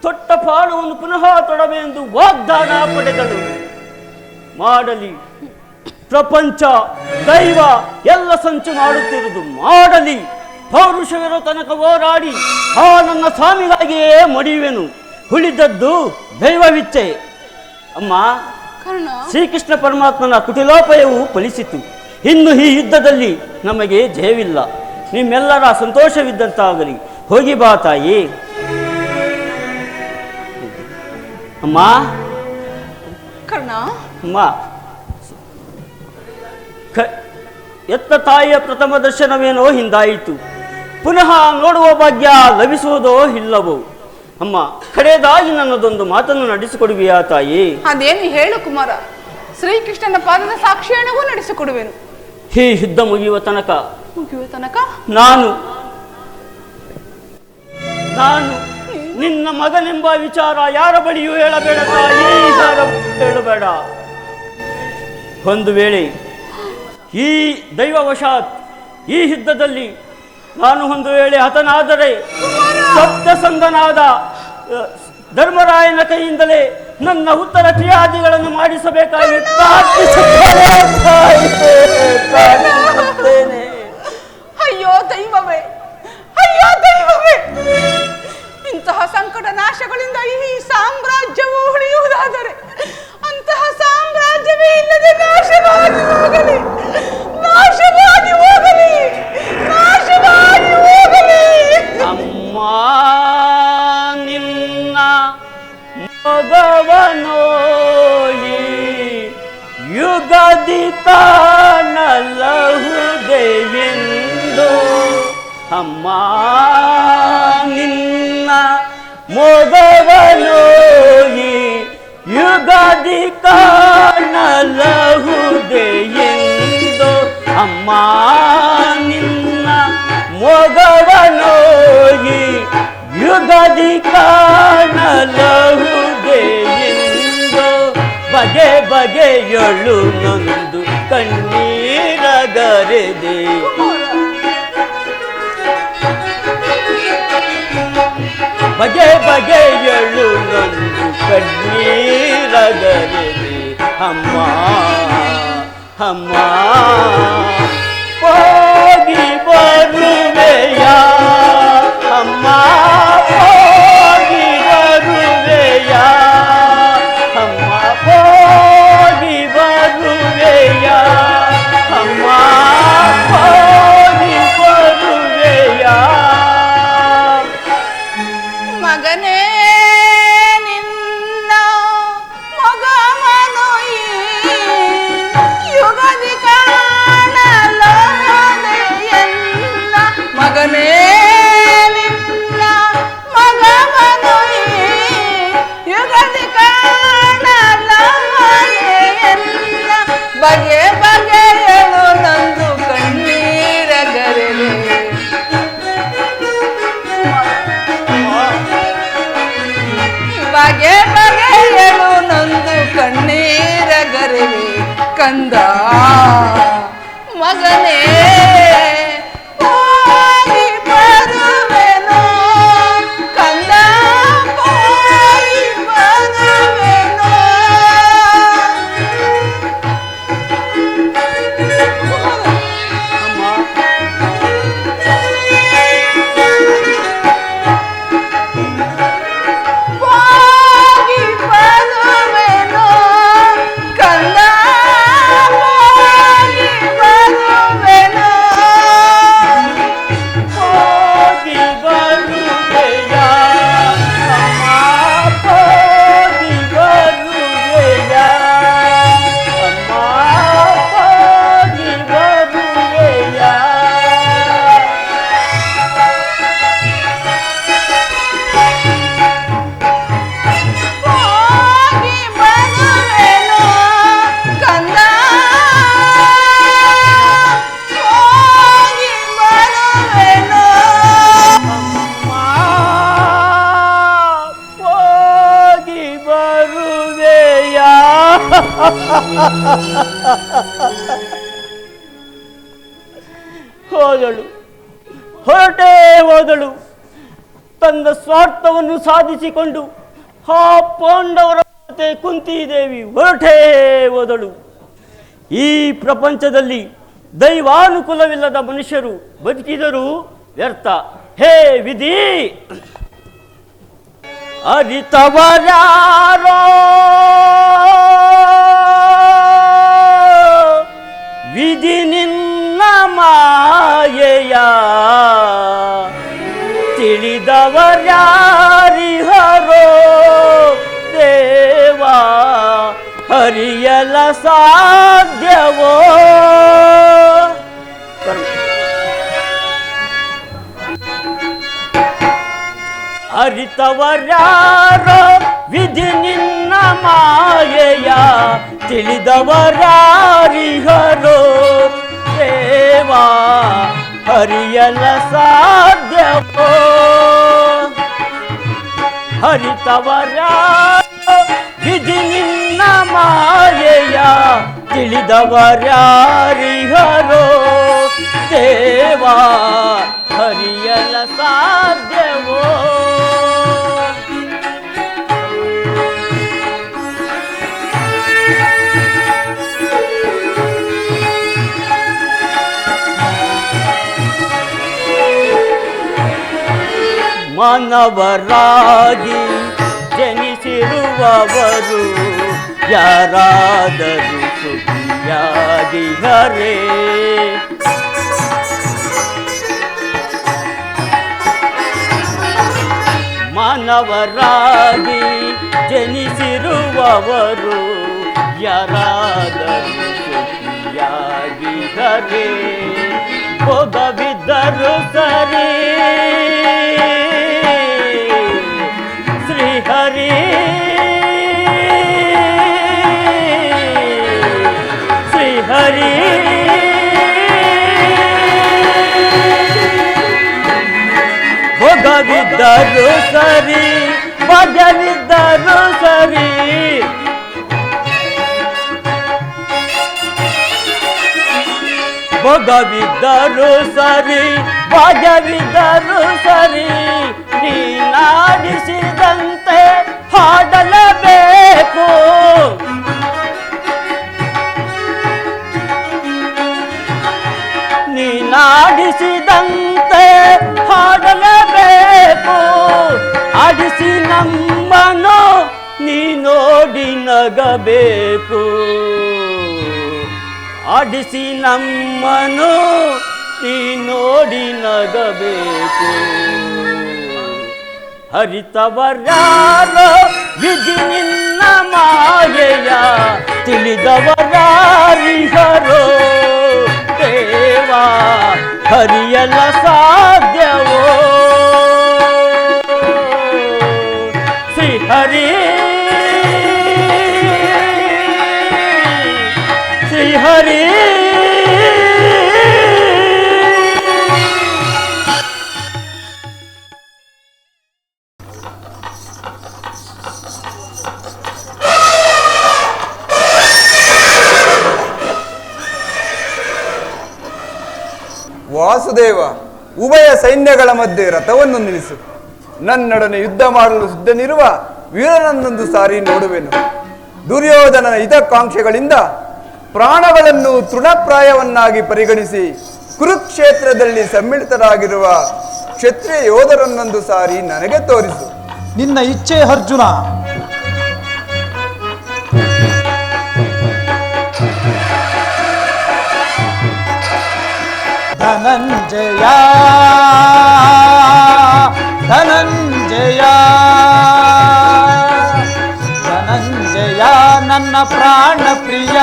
ತೊಟ್ಟ ಪಾಡವನ್ನು ಪುನಃ ತೊಡಬೇಕೆಂದು ವಾಗ್ದಾನ ಪಡೆದಳು. ಮಾಡಲಿ, ಪ್ರಪಂಚ ದೈವ ಎಲ್ಲ ಸಂಚು ಮಾಡುತ್ತಿರುವುದು ಮಾಡಲಿ. ಪೌರುಷವಿರೋ ತನಕ ಹೋರಾಡಿ ಆ ನನ್ನ ಸ್ವಾಮಿಗಾಗಿಯೇ ಮಡಿಯುವೆನು. ಉಳಿದದ್ದು ದೈವವಿಚ್ಛೆ. ಅಮ್ಮ, ಶ್ರೀಕೃಷ್ಣ ಪರಮಾತ್ಮನ ಕುಟಿಲೋಪಾಯವು ಫಲಿಸಿತು. ಇನ್ನು ಈ ಯುದ್ಧದಲ್ಲಿ ನಮಗೆ ಜಯವಿಲ್ಲ. ನಿಮ್ಮೆಲ್ಲರ ಸಂತೋಷವಿದ್ದಂತಾಗಲಿ. ಹೋಗಿ ಬಾ ತಾಯಿ. ಅಮ್ಮ, ಕರ್ಣ, ಅಮ್ಮ, ಎತ್ತ ತಾಯಿಯ ಪ್ರಥಮ ದರ್ಶನವೇನೋ ಹಿಂದಾಯಿತು. ಪುನಃ ನೋಡುವ ಭಾಗ್ಯ ಲಭಿಸುವುದೋ ಇಲ್ಲವೋ? ಅಮ್ಮ, ಕಡೆಯದಾಗಿ ನನ್ನದೊಂದು ಮಾತನ್ನು ನಡೆಸಿಕೊಡುವೆಯಾ ತಾಯಿ? ಅದೇನು ಹೇಳು ಕುಮಾರ. ಶ್ರೀಕೃಷ್ಣನ ಪಾದದ ಸಾಕ್ಷಿಯಣಗೂ ನಡೆಸಿಕೊಡುವೆನು. ಈ ಯುದ್ಧ ಮುಗಿಯುವ ತನಕ ನಾನು ನಿನ್ನ ಮಗನೆಂಬ ವಿಚಾರ ಯಾರ ಬಳಿಯೂ ಹೇಳಬೇಡ ತಾಯಿ, ಹೇಳಬೇಡ. ಒಂದು ವೇಳೆ ಈ ದೈವವಶಾತ್ ಈ ಯುದ್ಧದಲ್ಲಿ ನಾನು ಒಂದು ವೇಳೆ ಹತನಾದರೆ ಸಪ್ತಸಂಗನಾದ ಧರ್ಮರಾಯನ ಕೈಯಿಂದಲೇ ನನ್ನ ಉತ್ತರ ಕ್ರಿಯಾದಿಗಳನ್ನು ಮಾಡಿಸಬೇಕಾಗಿ ಪ್ರಾರ್ಥಿಸುತ್ತೇನೆ. ಅಯ್ಯೋ ದೈವವೇ, ಅಯ್ಯೋ ದೈವವೇ, ಇಂತಹ ಸಂಕಟ ನಾಶಗಳಿಂದ ಈ ಸಾಮ್ರಾಜ್ಯವು ಉಳಿಯುವುದಾದರೆ ಅಂತಹ ಸಾಮ್ರಾಜ್ಯವೇ ಇಲ್ಲದೆ ನಾಶವಾಗಿ ಹೋಗಲಿ, ನಾಶವಾಗಿ ಹೋಗಲಿ, ನಾಶವಾಗಿ ಹೋಗಲಿ. ಅಮ್ಮ, ನಿನ್ನ ಮಗವನೋಯಿ ಯುಗದಿ ಕಾಣಲಹುದೆಯೆಂದು. ಅಮ್ಮ, ನಿನ್ನ ಮೊಗವನೋಯಿ ಯುಗದಿ ಕಾಣಲಹುದೆಯೆಂದು. ಅಮ್ಮ, ನಿನ್ನ ಮೊಗವನೋಯಿ ಯುಗದಿ ಕಾಣಲಹುದೆಯೆಂದು. ಬಗೆ ಬಗೆಯೊಳು ನೊಂದು ಕಣ್ಣೀರಗರೆದೆ. ಬಗೆ ಬಗೆಯೊಳು ನೊಂದು ಕಣ್ಣೀರಗರೆದೆ. ಅಮ್ಮ, ಅಮ್ಮ, ಹೋಗಿ ಬರುವೆಯ ಅಮ್ಮ, ಹೋಗಿ ಬರುವೆಯ ಅಮ್ಮ, ಹೋಗಿ ಬರುವೆಯ ಅಮ್ಮ, ಹೋಗಿ ಬರುವೆಯ. ಮಗನೇ, ನಿನ್ನ ಮಗವನೋಯಿ ಯುಗದಿ ಕಾಣಲಹುದೆಯೆನ್ನ. ಮಗನೇ, ನಿನ್ನ ಮಗವನೋಯಿ ಯುಗದಿ ಕಾಣಲಹುದೆಯೆನ್ನ. ಬಗೆ ಬಗೆಯಳು ನಂದು ಕಣ್ಣೀರಗರೆದೆ. ಬಗೆ ಬಗೆಯಳು ನೊಂದು ಕಣ್ಣೀರಗರೆವೆ ಕಂದ. ಮಗನೇ, ಹೋಗಿ ಬರುವೆನು ಕಂದ, ಹೋಗಿ ಬರುವೆನು. ಹೋಗಿ ಬರುವೆನು ಕಂದ, ಹೋದಳು, ಹೊರಟೇ ಹೋದಳು. ತನ್ನ ಸ್ವಾರ್ಥವನ್ನು ಸಾಧಿಸಿಕೊಂಡು ಆ ಪಾಂಡವರ ಜೊತೆ ಕುಂತಿದೇವಿ ಹೊರಟೇ ಹೋದಳು. ಈ ಪ್ರಪಂಚದಲ್ಲಿ ದೈವಾನುಕೂಲವಿಲ್ಲದ ಮನುಷ್ಯರು ಬದುಕಿದರೂ ವ್ಯರ್ಥ. ಹೇ ವಿಧಿ, ಅರಿತವರ್ಯಾರೋ ವಿಧಿ ನಿನ್ನ ಮಾಯೆಯ, ತಿಳಿದವರ್ಯಾರಿಹರೋ ದೇವಾ, ಹರಿಯಲ ಸಾಧ್ಯವೋ. ಅರಿತವರ್ಯಾರೋ ವಿಧಿ ನಿನ್ನ ಮಾಯೆಯ, ತಿಳಿದವರ್ಯಾರಿಹರೋ ದೇವಾ, ಹರಿಯಲ ಸಾಧ್ಯವೋ. ಹರಿತವರ್ಯಾರೋ ವಿಧಿ ನಿನ್ನ ಮಾಯೆಯ, ತಿಳಿದವರ್ಯಾರಿಹರೋ ದೇವಾ, ಹರಿಯಲ ಸಾಧ್ಯವೋ. ಮಾನವರಾಗಿ ಜನಿಸಿರುವವರು ಯಾರಾದರೂ ಸುಖಿಯಾಗಿಹರೇ. ಮಾನವರಾಗಿ ಜನಿಸಿರುವವರು ಯಾರಾದರೂ ಸುಖಿಯಾಗಿಹರೇ. ಭೋಗವಿದ್ದರು ಸರಿ ಶ್ರೀಹರಿ, ಶ್ರೀಹರಿ ಭೋಗವಿದ್ದರು ಸರಿ, ಭಾಗ್ಯವಿದ್ದರು ಸರಿ, ಭೋಗವಿದ್ದರು ಸರಿ, ಭಾಗ್ಯವಿದ್ದರು ಸರಿ, ನೀನಾಡಿಸಿದಂತೆ ಹಾಡಲೇಬೇಕು. ನೀನಾಡಿಸಿದಂತೆ ಹಾಡಲೇಬೇಕು. ಆಡಿಸಿ ನಮ್ಮನ್ನು ನೀ ನೋಡಿ ನಗಬೇಕು. ಆಡಿಸಿ ನಮ್ಮನ್ನು ನೀ ನೋಡಿ ನಗಬೇಕು. ಹರಿತವರ್ಯಾರೋ ವಿಧಿ ನಿನ್ನ ಮಾಯೆಯ, ತಿಳಿದವರ್ಯಾರಿಹರೋ ದೇವಾ, ಹರಿಯಲ ಸಾಧ್ಯವೋ. ಶ್ರೀಹರಿ, ಶ್ರೀಹರಿ ವಾಸುದೇವ, ಉಭಯ ಸೈನ್ಯಗಳ ಮಧ್ಯೆ ರಥವನ್ನು ನಿಲ್ಲಿಸು. ನನ್ನೊಡನೆ ಯುದ್ಧ ಮಾಡಲು ಸಿದ್ಧನಿರುವ ವೀರನನ್ನೊಂದು ಸಾರಿ ನೋಡುವೆನು. ದುರ್ಯೋಧನನ ಹಿತಕಾಂಕ್ಷೆಗಳಿಂದ ಪ್ರಾಣಗಳನ್ನು ತೃಣಪ್ರಾಯವನ್ನಾಗಿ ಪರಿಗಣಿಸಿ ಕುರುಕ್ಷೇತ್ರದಲ್ಲಿ ಸಮ್ಮಿಳಿತರಾಗಿರುವ ಕ್ಷತ್ರಿಯ ಯೋಧರನ್ನೊಂದು ಸಾರಿ ನನಗೆ ತೋರಿಸು. ನಿನ್ನ ಇಚ್ಛೆ ಅರ್ಜುನ. ಧನಂಜಯ, ಧನಂಜಯ, ಧನಂಜಯ ನನ್ನ ಪ್ರಾಣ ಪ್ರಿಯ,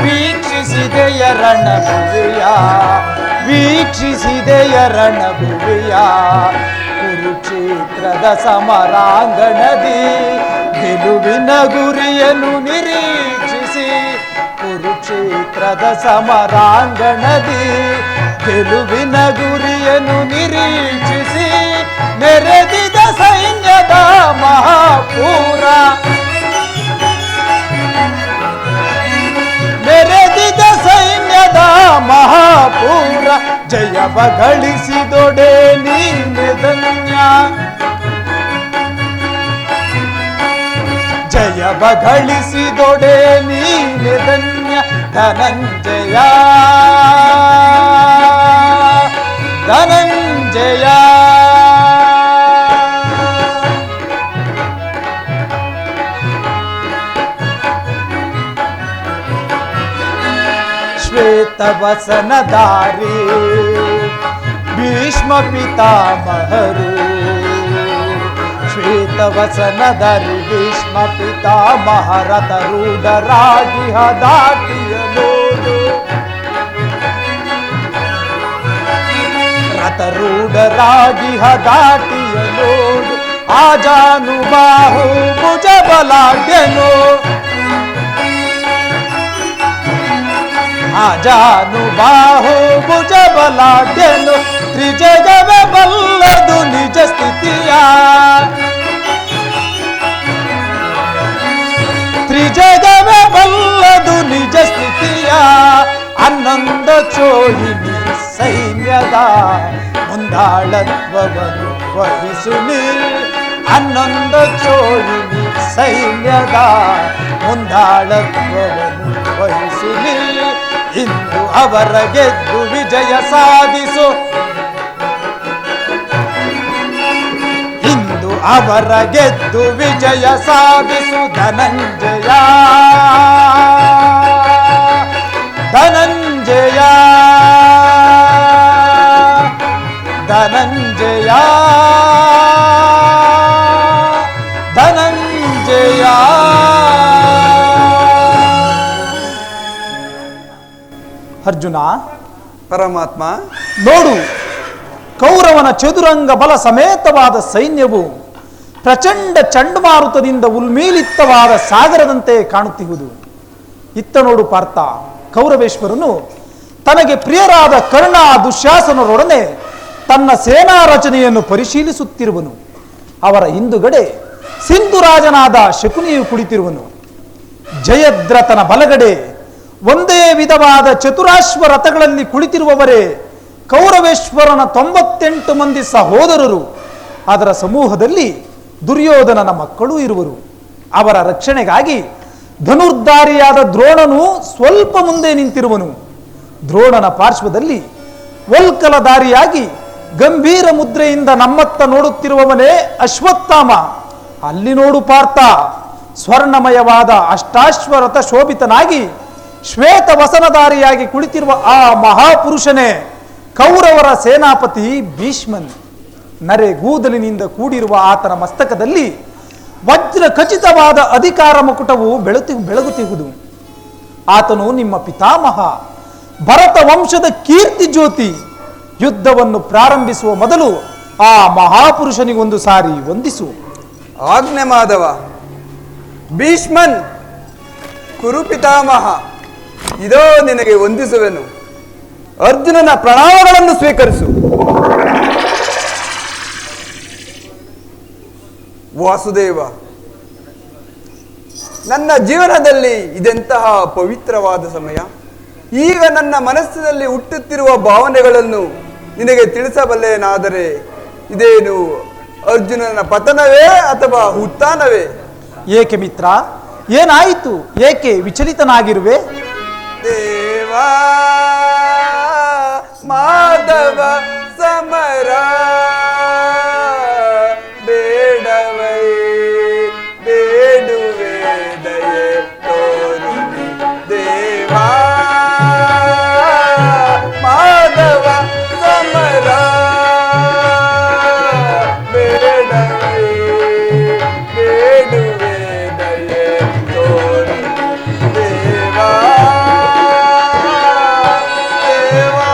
ವೀಕ್ಷಿಸಿದೆಯ ರಣಭುವಿಯ, ವೀಕ್ಷಿಸಿದೆಯ ರಣಭುವಿಯ. ಕುರುಕ್ಷೇತ್ರದ ಸಮರಾಂಗಣದಿ ಗೆಲುವಿನ ಗುರಿಯನ್ನು ನಿರೀಕ್ಷಿಸಿ, ಕುರುಕ್ಷೇತ್ರದ ಸಮರಾಂಗಣದಿ ಗೆಲುವಿನ ಗುರಿಯನ್ನು ನಿರೀಕ್ಷಿಸಿ, ನೆರೆದಿದ ಸೈನ್ಯದ ಮಹಾಪೂರ ಜಯವ ಗಳಿಸಿದೊಡೆ ನೀನೆ ಧನ್ಯ ಜಯವ ಗಳಿಸಿದೊಡೆ ನೀನೆ ಧನ್ಯ ಧನಂಜಯ ಧನಂಜಯ ಶ್ವೇತವಸನಧಾರಿ ಭೀಷ್ಮ ಪಿತಾಮಹರು ಶ್ವೇತವಸನಧಾರಿ ಭೀಷ್ಮ ಪಿತಾಮಹರ ತರೂಢರಾಗಿ ಹದಾಟಿಯ ನೋಡು ರಥರೂಢರಾಗಿ ಹದಾಟಿಯ ನೋಡು ಆಜಾನುಬಾಹು ಭುಜ ಬಲಾಢ್ಯನು ಆಜಾನುಬಾಹು ಭುಜ ಬಲಾಢ್ಯನು ತ್ರಿಜಗವೇ ಬಲ್ಲದು ನಿಜ ಸ್ಥಿತಿಯ ತ್ರಿಜಗವೇ ಬಲ್ಲದು ನಿಜ ಸ್ಥಿತಿಯ ಹನ್ನೊಂದ ಚೋಹಿನಿ ಸೈನ್ಯದ ಮುಂದಾಳತ್ವವನ್ನು ವಹಿಸು ನೀ ಹನ್ನೊಂದ ಚೋಹಿನಿ ಸೈನ್ಯದ ಮುಂದಾಳತ್ವವನ್ನು ವಹಿಸು ನೀ ಇಂದು ಅವರ ಗೆದ್ದು ವಿಜಯ ಸಾಧಿಸು ಇಂದು ಅವರ ಗೆದ್ದು ವಿಜಯ ಸಾಧಿಸು ಧನಂಜಯ ಧನಂಜಯ ಧನಂಜಯ ಧನಂಜಯ ಅರ್ಜುನ ಪರಮಾತ್ಮ, ನೋಡು, ಕೌರವನ ಚದುರಂಗ ಬಲ ಸಮೇತವಾದ ಸೈನ್ಯವು ಪ್ರಚಂಡ ಚಂಡಮಾರುತದಿಂದ ಉಲ್ಮೀಲಿತವಾದ ಸಾಗರದಂತೆ ಕಾಣುತ್ತಿರುವುದು. ಇತ್ತ ನೋಡು ಪಾರ್ಥ, ಕೌರವೇಶ್ವರನು ತನಗೆ ಪ್ರಿಯರಾದ ಕರ್ಣ ದುಶ್ಯಾಸನರೊಡನೆ ತನ್ನ ಸೇನಾ ರಚನೆಯನ್ನು ಪರಿಶೀಲಿಸುತ್ತಿರುವನು. ಅವರ ಹಿಂದುಗಡೆ ಸಿಂಧುರಾಜನಾದ ಶಕುನಿಯು ಕುಳಿತಿರುವನು. ಜಯದ್ರಥನ ಬಲಗಡೆ ಒಂದೇ ವಿಧವಾದ ಚತುರಾಶ್ವ ರಥಗಳಲ್ಲಿ ಕುಳಿತಿರುವವರೇ ಕೌರವೇಶ್ವರನ 98 ಮಂದಿ ಸಹೋದರರು. ಅದರ ಸಮೂಹದಲ್ಲಿ ದುರ್ಯೋಧನನ ಮಕ್ಕಳು ಇರುವರು. ಅವರ ರಕ್ಷಣೆಗಾಗಿ ಧನುರ್ಧಾರಿಯಾದ ದ್ರೋಣನು ಸ್ವಲ್ಪ ಮುಂದೆ ನಿಂತಿರುವನು. ದ್ರೋಣನ ಪಾರ್ಶ್ವದಲ್ಲಿ ವಲ್ಕಲಧಾರಿಯಾಗಿ ಗಂಭೀರ ಮುದ್ರೆಯಿಂದ ನಮ್ಮತ್ತ ನೋಡುತ್ತಿರುವವನೇ ಅಶ್ವತ್ಥಾಮ. ಅಲ್ಲಿ ನೋಡು ಪಾರ್ಥ, ಸ್ವರ್ಣಮಯವಾದ ಅಷ್ಟಾಶ್ವರಥ ಶೋಭಿತನಾಗಿ ಶ್ವೇತ ವಸನಧಾರಿಯಾಗಿ ಕುಳಿತಿರುವ ಆ ಮಹಾಪುರುಷನೇ ಕೌರವರ ಸೇನಾಪತಿ ಭೀಷ್ಮನ್. ನರೆಗೂದಲಿನಿಂದ ಕೂಡಿರುವ ಆತನ ಮಸ್ತಕದಲ್ಲಿ ವಜ್ರ ಖಚಿತವಾದ ಅಧಿಕಾರ ಮುಕುಟವು ಬೆಳಗುತ್ತಿರುವುದು. ಆತನು ನಿಮ್ಮ ಪಿತಾಮಹ, ಭರತ ವಂಶದ ಕೀರ್ತಿ ಜ್ಯೋತಿ. ಯುದ್ಧವನ್ನು ಪ್ರಾರಂಭಿಸುವ ಮೊದಲು ಆ ಮಹಾಪುರುಷನಿಗೊಂದು ಸಾರಿ ವಂದಿಸು. ಆಜ್ಞೆ ಮಾಧವ. ಭೀಷ್ಮನ್, ಕುರು ಪಿತಾಮಹ, ಇದೋ ನಿನಗೆ ವಂದಿಸುವೆನು. ಅರ್ಜುನನ ಪ್ರಣಾಮಗಳನ್ನು ಸ್ವೀಕರಿಸು. ವಾಸುದೇವ, ನನ್ನ ಜೀವನದಲ್ಲಿ ಇದೆಂತಹ ಪವಿತ್ರವಾದ ಸಮಯ. ಈಗ ನನ್ನ ಮನಸ್ಸಿನಲ್ಲಿ ಹುಟ್ಟುತ್ತಿರುವ ಭಾವನೆಗಳನ್ನು ನಿನಗೆ ತಿಳಿಸಬಲ್ಲೆನಾದರೆ ಇದೇನು ಅರ್ಜುನನ ಪತನವೇ ಅಥವಾ ಉತ್ಥಾನವೇ? ಏಕೆ ಮಿತ್ರ, ಏನಾಯಿತು? ಏಕೆ ವಿಚಲಿತನಾಗಿರುವೆ? ದೇವಾ ಮಾಧವ ಸಮರ ಬೇಡವೈ ಬೇಡುವೆ ದಯೆ ತೋರುನಿ. ದೇವಾ ಮಾಧವ ಸಮರ ಬೇಡವೈ ಬೇಡುವೆ ದಯೆ ತೋರುನಿ. ದೇವಾ ದೇವಾ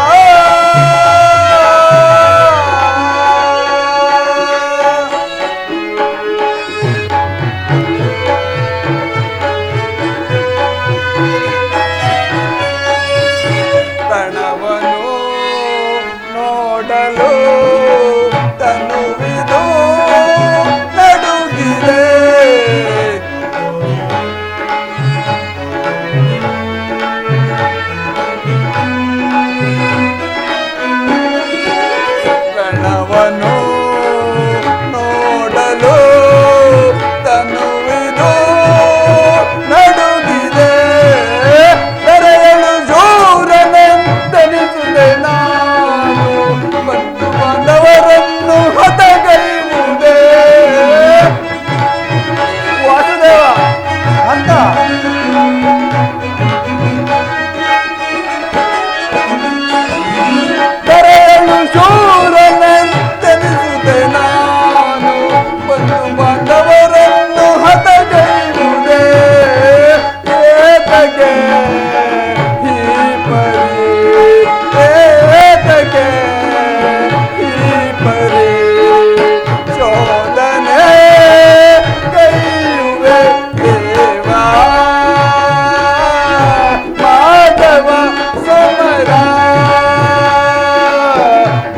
ಶಿವನು ನೋಡಲು ತನುವಿದು ನಡುಗಿದೆ ತೆರೆಯಲು ಶೂರನೆಂದೆನಿಸುವೆ ನಾನು ಬಂಧು ಬಾಂಧವರನ್ನು ಹತಗೈಯುವುದೇ ವಾಸುದೇವ ಅಂತ ತೆರೆಯಲು ಶೂರನೆಂದೆನಿಸುವೆ ನಾನು ಬಂಧು ಬಾಂಧವರನ್ನು ಹತಗೈಯುವುದೇ ಏತಕ್ಕೆ ಈ ಪರಿ ಏತಕ್ಕೆ ಈ ಪರಿ ಶೋಧನೆ ಕೈಯುವೆ ದೇವಾ ಮಾಧವ ಸಮರ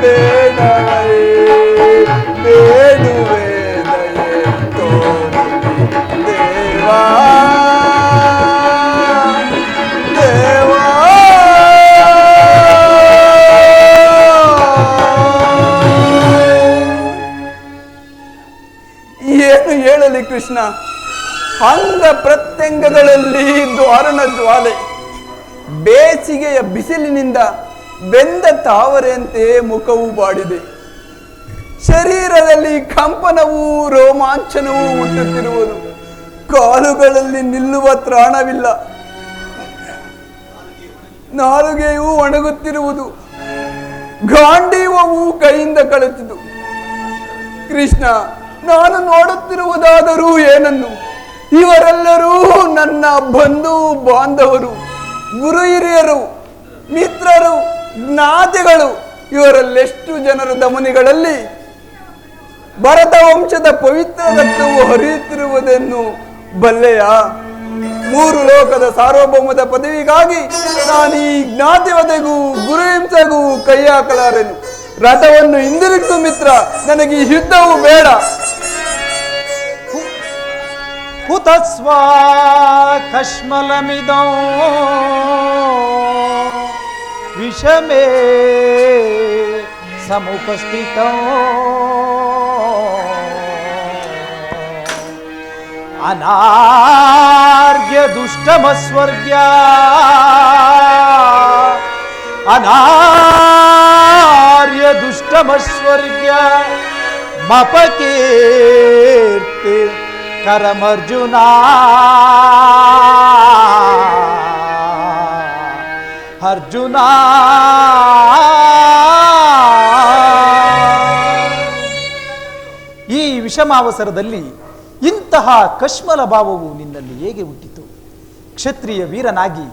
ಬೇಡವೈ ಬೇಡುವೆ ದಯೆ ತೋರಿ ದೇವಾ ದೇವಾ ಏನು ಹೇಳಲಿ ಕೃಷ್ಣ, ಅಂಗ ಪ್ರತ್ಯಂಗಗಳಲ್ಲಿ ದ್ವಾರಣ ಜ್ವಾಲೆ, ಬೇಸಿಗೆಯ ಬಿಸಿಲಿನಿಂದ ಬೆಂದ ತಾವರೆಯಂತೆ ಮುಖವು ಬಾಡಿದೆ. ಶರೀರದಲ್ಲಿ ಕಂಪನವೂ ರೋಮಾಂಚನವೂ ಹುಟ್ಟುತ್ತಿರುವುದು. ಕಾಲುಗಳಲ್ಲಿ ನಿಲ್ಲುವ ತ್ರಾಣವಿಲ್ಲ. ನಾಲಿಗೆಯೂ ಒಣಗುತ್ತಿರುವುದು. ಗಾಂಡೀವವು ಕೈಯಿಂದ ಕಳೆದಿತು. ಕೃಷ್ಣ, ನಾನು ನೋಡುತ್ತಿರುವುದಾದರೂ ಏನನ್ನು? ಇವರೆಲ್ಲರೂ ನನ್ನ ಬಂಧು ಬಾಂಧವರು, ಗುರು ಹಿರಿಯರು, ಮಿತ್ರರು, ಜ್ಞಾತಿಗಳು. ಇವರಲ್ಲೆಷ್ಟು ಜನರ ಧಮನಿಗಳಲ್ಲಿ ಭರತ ವಂಶದ ಪವಿತ್ರ ರಕ್ತವು ಹರಿಯುತ್ತಿರುವುದನ್ನು ಬಲ್ಲೆಯ? 3 ಲೋಕದ ಸಾರ್ವಭೌಮದ ಪದವಿಗಾಗಿ ನಾನು ಈ ಜ್ಞಾತಿವತೆಗೂ ಗುರು ಹಿಂಸೆಗೂ ಕೈ ಹಾಕಲಾರೆನು. ರಥವನ್ನು ಹಿಂದಿರುಗಿಸು ಮಿತ್ರ, ನನಗೆ ಈ ಯುದ್ಧವು ಬೇಡ. ಹುತಸ್ವಾ ಕಶ್ಮಲಮಿದೋ ವಿಷಮೇ ಸಮುಪಸ್ಥಿತೋ ಅನಾರ್ಯ ದುಷ್ಟಮಸ್ವರ್ಗ್ಯ ಅನಾರ್ಯ ದುಷ್ಟಮಸ್ವರ್ಗ್ಯ ಮಪಕೀರ್ತಿ ಕರಮರ್ಜುನ ಅರ್ಜುನ. ಈ ವಿಷಮಾವಸರದಲ್ಲಿ ಇಂತಹ ಕಶ್ಮಲ ಭಾವವು ನಿನ್ನಲ್ಲಿ ಹೇಗೆ ಹುಟ್ಟಿತು? ಕ್ಷತ್ರಿಯ ವೀರನಾಗಿ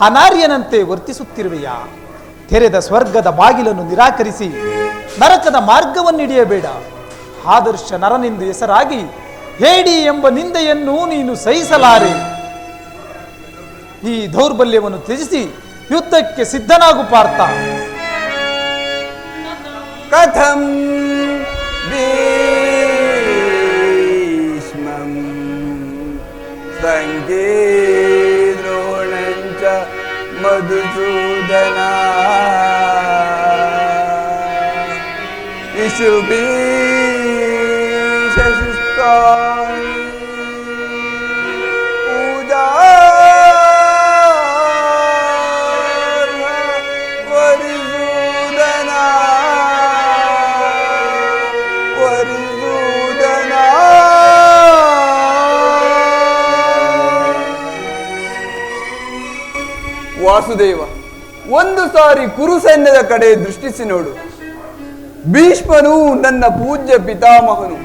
ಅನಾರ್ಯನಂತೆ ವರ್ತಿಸುತ್ತಿರುವೆಯಾ? ತೆರೆದ ಸ್ವರ್ಗದ ಬಾಗಿಲನ್ನು ನಿರಾಕರಿಸಿ ನರಕದ ಮಾರ್ಗವನ್ನು ಹಿಡಿಯಬೇಡ. ಆದರ್ಶ ನರನೆಂದು ಹೆಸರಾಗಿ ಹೇಡಿ ಎಂಬ ನಿಂದೆಯನ್ನು ನೀನು ಸಹಿಸಲಾರೆ. ಈ ದೌರ್ಬಲ್ಯವನ್ನು ತ್ಯಜಿಸಿ ಯುದ್ಧಕ್ಕೆ ಸಿದ್ಧನಾಗು ಪಾರ್ಥ. ಕಥಂ ಭೀಷ್ಮಂ ಸಂಗೇ ದ್ರೋಣಂಚ ಮಧುಸೂದನ ಇಶುಭೀ ಶಶಿಷ್ಕಾರಿ ಪೂಜಾ ವಾಸುದೇವ, ಒಂದು ಸಾರಿ ಕುರು ಸೈನ್ಯದ ಕಡೆ ದೃಷ್ಟಿಸಿ ನೋಡು. ಭೀಷ್ಮನು ನನ್ನ ಪೂಜ್ಯ ಪಿತಾಮಹನು.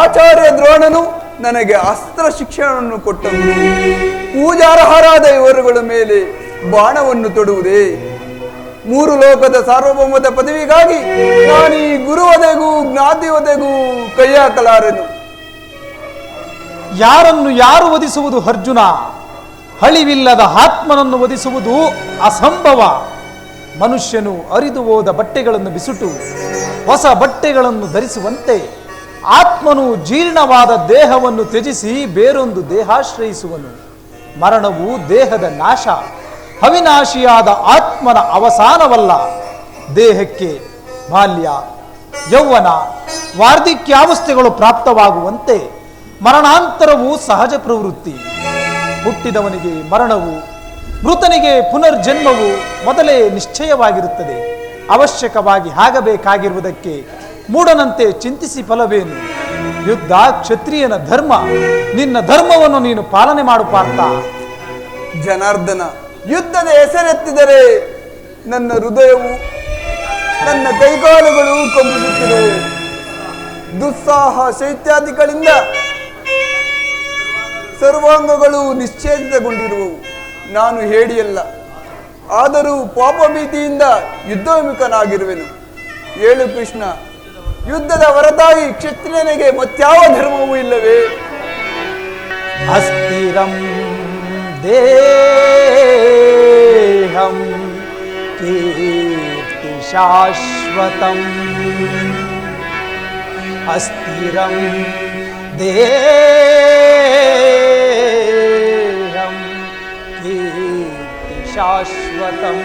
ಆಚಾರ್ಯ ದ್ರೋಣನು ನನಗೆ ಅಸ್ತ್ರ ಶಿಕ್ಷಣವನ್ನು ಕೊಟ್ಟನು. ಪೂಜಾರ್ಹರಾದ ಇವರುಗಳ ಮೇಲೆ ಬಾಣವನ್ನು ತೊಡುವುದೇ? 3 ಲೋಕದ ಸಾರ್ವಭೌಮದ ಪದವಿಗಾಗಿ ನಾನು ಈ ಗುರುವದೆಗೂ ಜ್ಞಾತಿವದೆಗೂ ಕೈ ಹಾಕಲಾರೆನು. ಯಾರನ್ನು ಯಾರು ವಧಿಸುವುದು ಅರ್ಜುನ? ಅಳಿವಿಲ್ಲದ ಆತ್ಮನನ್ನು ವಧಿಸುವುದು ಅಸಂಭವ. ಮನುಷ್ಯನು ಅರಿದು ಹೋದ ಬಟ್ಟೆಗಳನ್ನು ಬಿಸುಟು ಹೊಸ ಬಟ್ಟೆಗಳನ್ನು ಧರಿಸುವಂತೆ ಆತ್ಮನು ಜೀರ್ಣವಾದ ದೇಹವನ್ನು ತ್ಯಜಿಸಿ ಬೇರೊಂದು ದೇಹಾಶ್ರಯಿಸುವನು. ಮರಣವು ದೇಹದ ನಾಶ, ಅವಿನಾಶಿಯಾದ ಆತ್ಮನ ಅವಸಾನವಲ್ಲ. ದೇಹಕ್ಕೆ ಬಾಲ್ಯ, ಯೌವನ ವಾರ್ಧಕ್ಯಾವಸ್ಥೆಗಳು ಪ್ರಾಪ್ತವಾಗುವಂತೆ ಮರಣಾಂತರವು ಸಹಜ ಪ್ರವೃತ್ತಿ. ಹುಟ್ಟಿದವನಿಗೆ ಮರಣವು, ಮೃತನಿಗೆ ಪುನರ್ಜನ್ಮವು ಮೊದಲೇ ನಿಶ್ಚಯವಾಗಿರುತ್ತದೆ. ಅವಶ್ಯಕವಾಗಿ ಆಗಬೇಕಾಗಿರುವುದಕ್ಕೆ ಮೂಢನಂತೆ ಚಿಂತಿಸಿ ಫಲವೇನು? ಯುದ್ಧ ಕ್ಷತ್ರಿಯನ ಧರ್ಮ. ನಿನ್ನ ಧರ್ಮವನ್ನು ನೀನು ಪಾಲನೆ ಮಾಡು ಪಾರ್ಥ. ಜನಾರ್ದನ, ಯುದ್ಧದ ಹೆಸರೆತ್ತಿದರೆ ನನ್ನ ಹೃದಯವು, ನನ್ನ ಕೈಕಾಲುಗಳು ಕಂಪಿಸುತ್ತಿರುವು. ದುಸ್ಸಾಹ ಶೈತ್ಯಾದಿಗಳಿಂದ ಸರ್ವಾಂಗಗಳು ನಿಶ್ಚೇದಿತಗೊಂಡಿರುವವು. ನಾನು ಹೇಳಿಯಲ್ಲ, ಆದರೂ ಪಾಪಭೀತಿಯಿಂದ ಯುದ್ಧವಿಮುಖನಾಗಿರುವೆನು. ಹೇಳು ಕೃಷ್ಣ, ಯುದ್ಧದ ಹೊರತಾಗಿ ಕ್ಷತ್ರಿಯನಿಗೆ ಮತ್ಯಾವ ಧರ್ಮವೂ ಇಲ್ಲವೇ? ಅಸ್ಥಿರಂ ದೇಹಂ ಕೀರ್ತಿ ಶಾಶ್ವತಂ. ಅಸ್ಥಿರಂ ದೇಹಂ ಕೀರ್ತಿ ಶಾಶ್ವತಂ.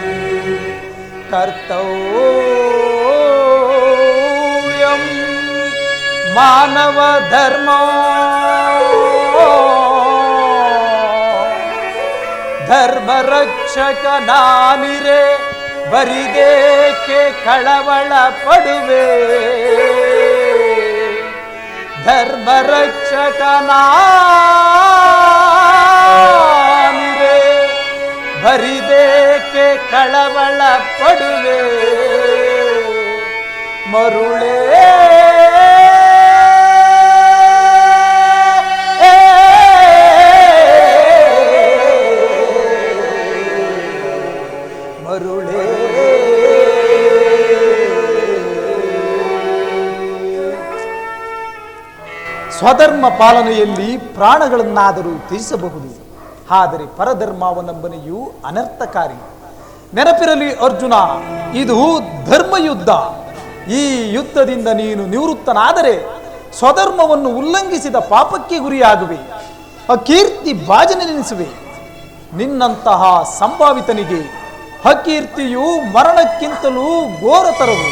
ಕರ್ತವ್ಯಂ ಮಾನವ ಧರ್ಮ. ಧರ್ಮ ರಕ್ಷಕ ನಾನಿರೆ ಬರಿದೇಕೆ ಕಳವಳ ಪಡುವೆ. ಧರ್ಮ ರಕ್ಷಕ ನಾನಿರೆ ಬರಿದೇಕೆ ಕಳವಳ ಪಡುವೆ. ಮರುಳೇ ಮರುಳೇ. ಸ್ವಧರ್ಮ ಪಾಲನೆಯಲ್ಲಿ ಪ್ರಾಣಗಳನ್ನಾದರೂ ತ್ಯಜಿಸಬಹುದು, ಆದರೆ ಪರಧರ್ಮಾವಲಂಬನೆಯು ಅನರ್ಥಕಾರಿ. ನೆನಪಿರಲಿ ಅರ್ಜುನ, ಇದು ಧರ್ಮಯುದ್ಧ. ಈ ಯುದ್ಧದಿಂದ ನೀನು ನಿವೃತ್ತನಾದರೆ ಸ್ವಧರ್ಮವನ್ನು ಉಲ್ಲಂಘಿಸಿದ ಪಾಪಕ್ಕೆ ಗುರಿಯಾಗುವೆ, ಅಕೀರ್ತಿ ಭಾಜನೆನಿಸುವೆ. ನಿನ್ನಂತಹ ಸಂಭಾವಿತನಿಗೆ ಅಕೀರ್ತಿಯು ಮರಣಕ್ಕಿಂತಲೂ ಘೋರತರವು.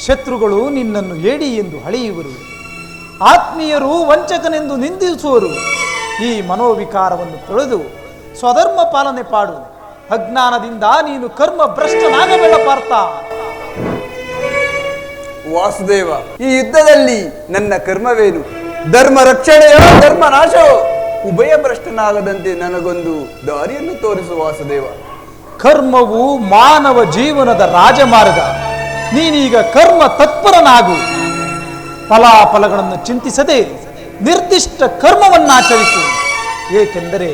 ಶತ್ರುಗಳು ನಿನ್ನನ್ನು ಹೇಡಿ ಎಂದು ಹಳೆಯುವರು, ಆತ್ಮೀಯರು ವಂಚಕನೆಂದು ನಿಂದಿಸುವರು. ಈ ಮನೋವಿಕಾರವನ್ನು ತೊಳೆದು ಸ್ವಧರ್ಮ ಪಾಲನೆ ಪಾಡು. ಅಜ್ಞಾನದಿಂದ ನೀನು ಕರ್ಮ ಭ್ರಷ್ಟನಾಗಬೇಡ ಪಾರ್ಥ. ವಾಸುದೇವ, ಈ ಯುದ್ಧದಲ್ಲಿ ನನ್ನ ಕರ್ಮವೇನು? ಧರ್ಮ ರಕ್ಷಣೆಯೋ ಧರ್ಮ ನಾಶವೋ? ಉಭಯ ಭ್ರಷ್ಟನಾಗದಂತೆ ನನಗೊಂದು ದಾರಿಯನ್ನು ತೋರಿಸು ವಾಸುದೇವ. ಕರ್ಮವು ಮಾನವ ಜೀವನದ ರಾಜಮಾರ್ಗ. ನೀನೀಗ ಕರ್ಮ ತತ್ಪರನಾಗು. ಫಲಾಫಲಗಳನ್ನು ಚಿಂತಿಸದೆ ನಿರ್ದಿಷ್ಟ ಕರ್ಮವನ್ನಾಚರಿಸು. ಏಕೆಂದರೆ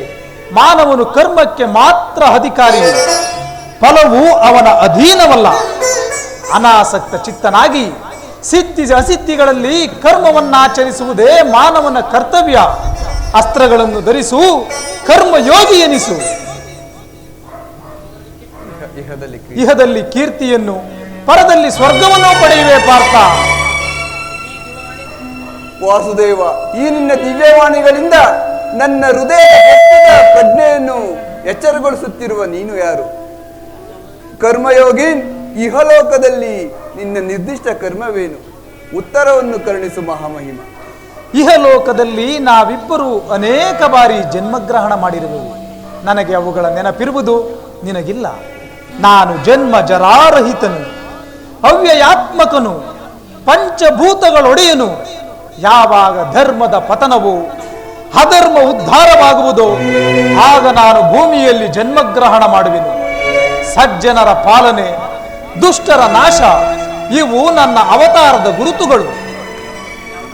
ಮಾನವನು ಕರ್ಮಕ್ಕೆ ಮಾತ್ರ ಅಧಿಕಾರಿ, ಫಲವು ಅವನ ಅಧೀನವಲ್ಲ. ಅನಾಸಕ್ತ ಚಿತ್ತನಾಗಿ ಸಿದ್ಧಿ ಅಸಿದ್ಧಿಗಳಲ್ಲಿ ಕರ್ಮವನ್ನಾಚರಿಸುವುದೇ ಮಾನವನ ಕರ್ತವ್ಯ. ಅಸ್ತ್ರಗಳನ್ನು ಧರಿಸು, ಕರ್ಮಯೋಗಿ ಎನಿಸು. ಇಹದಲ್ಲಿ ಕೀರ್ತಿಯನ್ನು, ಪರದಲ್ಲಿ ಸ್ವರ್ಗವನ್ನು ಪಡೆಯುವೆ ಪಾರ್ಥ. ವಾಸುದೇವ, ಈ ನಿನ್ನ ದಿವ್ಯವಾಣಿಗಳಿಂದ ನನ್ನ ಹೃದಯ ಪ್ರಜ್ಞೆಯನ್ನು ಎಚ್ಚರಗೊಳಿಸುತ್ತಿರುವ ನೀನು ಯಾರು? ಕರ್ಮಯೋಗಿ, ಇಹಲೋಕದಲ್ಲಿ ನಿನ್ನ ನಿರ್ದಿಷ್ಟ ಕರ್ಮವೇನು? ಉತ್ತರವನ್ನು ಕರುಣಿಸು ಮಹಾಮಹಿಮ. ಇಹಲೋಕದಲ್ಲಿ ನಾವಿಬ್ಬರು ಅನೇಕ ಬಾರಿ ಜನ್ಮಗ್ರಹಣ ಮಾಡಿರುವೆವು. ನನಗೆ ಅವುಗಳ ನೆನಪಿರುವುದು ನಿನಗಿಲ್ಲ. ನಾನು ಜನ್ಮ ಜರಾರಹಿತನು, ಅವ್ಯಯಾತ್ಮಕನು, ಪಂಚಭೂತಗಳೊಡೆಯನು. ಯಾವಾಗ ಧರ್ಮದ ಪತನವೋ ಅಧರ್ಮ ಉದ್ಧಾರವಾಗುವುದೋ ಆಗ ನಾನು ಭೂಮಿಯಲ್ಲಿ ಜನ್ಮಗ್ರಹಣ ಮಾಡುವೆನು. ಸಜ್ಜನರ ಪಾಲನೆ, ದುಷ್ಟರ ನಾಶ, ಇವು ನನ್ನ ಅವತಾರದ ಗುರುತುಗಳು.